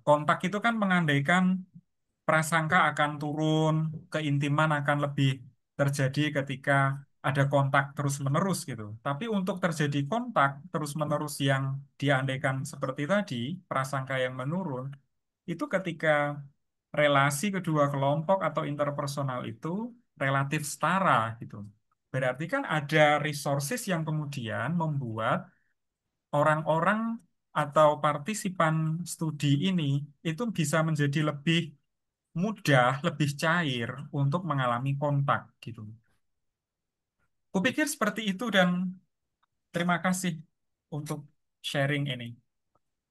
Kontak itu kan mengandaikan prasangka akan turun, keintiman akan lebih terjadi ketika ada kontak terus-menerus gitu. Tapi untuk terjadi kontak terus-menerus yang diandaikan seperti tadi, prasangka yang menurun, itu ketika relasi kedua kelompok atau interpersonal itu relatif setara gitu. Berarti kan ada resources yang kemudian membuat orang-orang atau partisipan studi ini itu bisa menjadi lebih mudah, lebih cair untuk mengalami kontak gitu. Kupikir seperti itu dan terima kasih untuk sharing ini,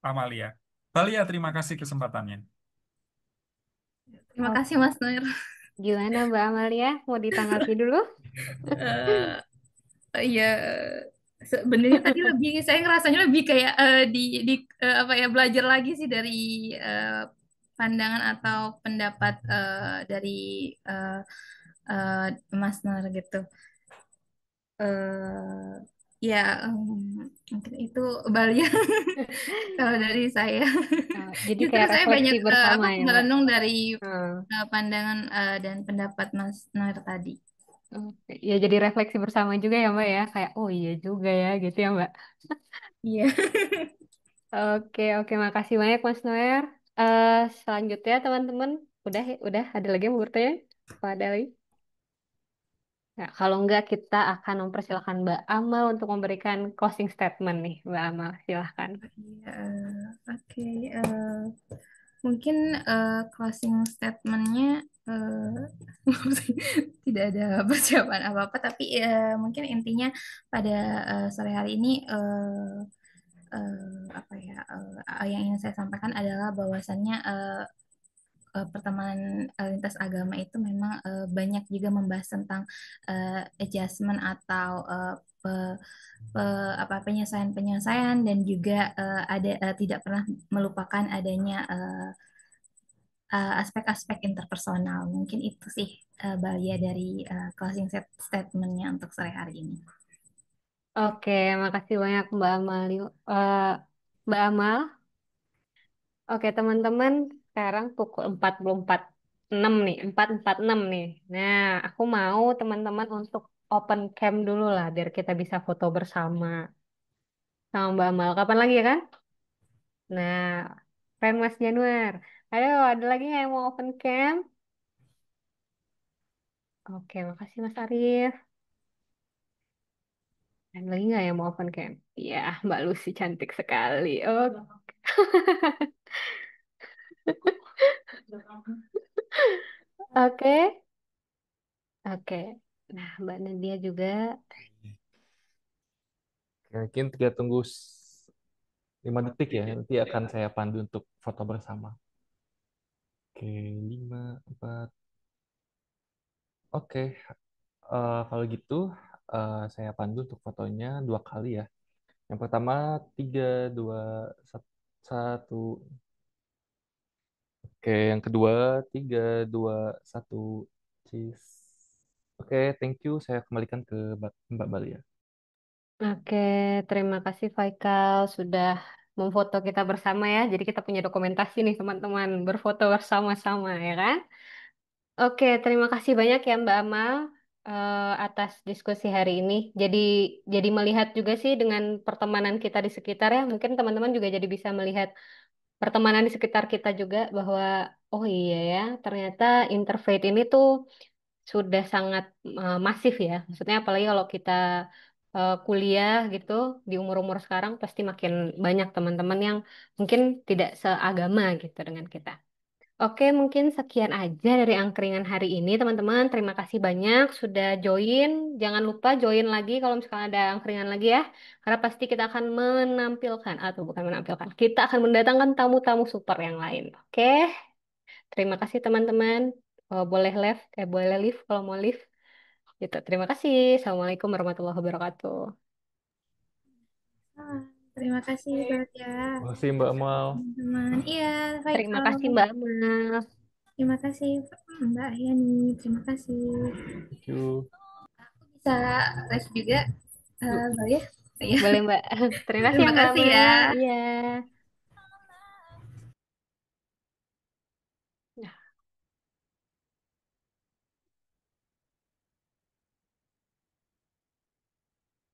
Amalia. Valia, terima kasih kesempatannya. Terima Oh, kasih Mas Nur. gimana Mbak Amalia? Mau ditanggapi dulu? Eh, ya sebenarnya tadi lebih saya ngerasanya lebih kayak di apa ya belajar lagi sih dari eh, pandangan atau pendapat dari eh, eh, Mas Nur gitu. eh ya mungkin itu Bali ya. Kalau dari saya Jadi justru kayak saya banyak refleksi bersama apa ya Mbak? merenung dari Hmm. pandangan dan pendapat Mas Nur tadi. Oke. Ya jadi refleksi bersama juga ya Mbak ya. Kayak oh iya juga ya gitu ya Mbak. Iya. Oke, oke, makasih banyak Mas Noer. Eh selanjutnya teman-teman, udah ada lagi yang mau bertanya? Pak Dali? Nah, kalau enggak kita akan mempersilahkan Mbak Amal untuk memberikan closing statement nih, Mbak Amal, silahkan. Iya, oke. eh, Mungkin closing statementnya tidak ada persiapan apa-apa, tapi mungkin intinya pada sore hari ini apa ya yang ingin saya sampaikan adalah bahwasannya pertemanan lintas agama itu memang banyak juga membahas tentang adjustment atau apa penyelesaian-penyelesaian dan juga ada tidak pernah melupakan adanya aspek-aspek interpersonal. Mungkin itu sih Balia dari closing statementnya untuk sore hari ini. Oke, makasih banyak Mbak Amal. Mbak Amal, oke teman-teman, sekarang pukul 4:46 nih, 4:46 nih. Nah, aku mau teman-teman untuk open cam dulu lah, biar kita bisa foto bersama sama Mbak Amal. Kapan lagi ya kan? Nah, keren Mas Januar. Ayo, ada lagi nggak yang mau open cam? Oke, makasih Mas Arief. Ada lagi nggak yang mau open cam? Iya, Mbak Lucy cantik sekali. Oh, oke, oke. Nah, Mbak Nadia juga. Mungkin kita tunggu 5 detik ya. Nanti akan saya pandu untuk foto bersama. Oke, 5, 4. Oke, kalau gitu saya pandu untuk fotonya 2 kali ya. Yang pertama 3, 2, 1. Oke, yang kedua 3, 2, 1. Cheese. Oke, thank you. Saya kembalikan ke Mbak Bali ya. Oke, terima kasih Faikal sudah memfoto kita bersama ya. Jadi kita punya dokumentasi nih teman-teman, berfoto bersama-sama ya kan? Oke, terima kasih banyak ya Mbak Amal atas diskusi hari ini. Jadi melihat juga sih dengan pertemanan kita di sekitar ya. Mungkin teman-teman juga jadi bisa melihat pertemanan di sekitar kita juga bahwa oh iya ya, ternyata interfaith ini tuh sudah sangat masif ya. Maksudnya apalagi kalau kita kuliah gitu di umur-umur sekarang pasti makin banyak teman-teman yang mungkin tidak seagama gitu dengan kita. Oke, mungkin sekian aja dari angkringan hari ini, teman-teman. Terima kasih banyak sudah join. Jangan lupa join lagi kalau misalkan ada angkringan lagi ya. Karena pasti kita akan menampilkan, atau bukan menampilkan, kita akan mendatangkan tamu-tamu super yang lain. Oke, terima kasih teman-teman. Boleh live, boleh live kalau mau live. Gitu. Terima kasih. Assalamualaikum warahmatullahi wabarakatuh. Ah, terima kasih Balia, Terima kasih Mbak Amal. teman-teman. Iya, Terima Faisal. kasih Mbak Amal. Terima kasih Mbak Yani. Terima kasih. Thank you. Bisa live juga, Yuk. Balia. Iya. Boleh Mbak. Terima kasih ya Terima Mbak kasih ya. Amal. Iya.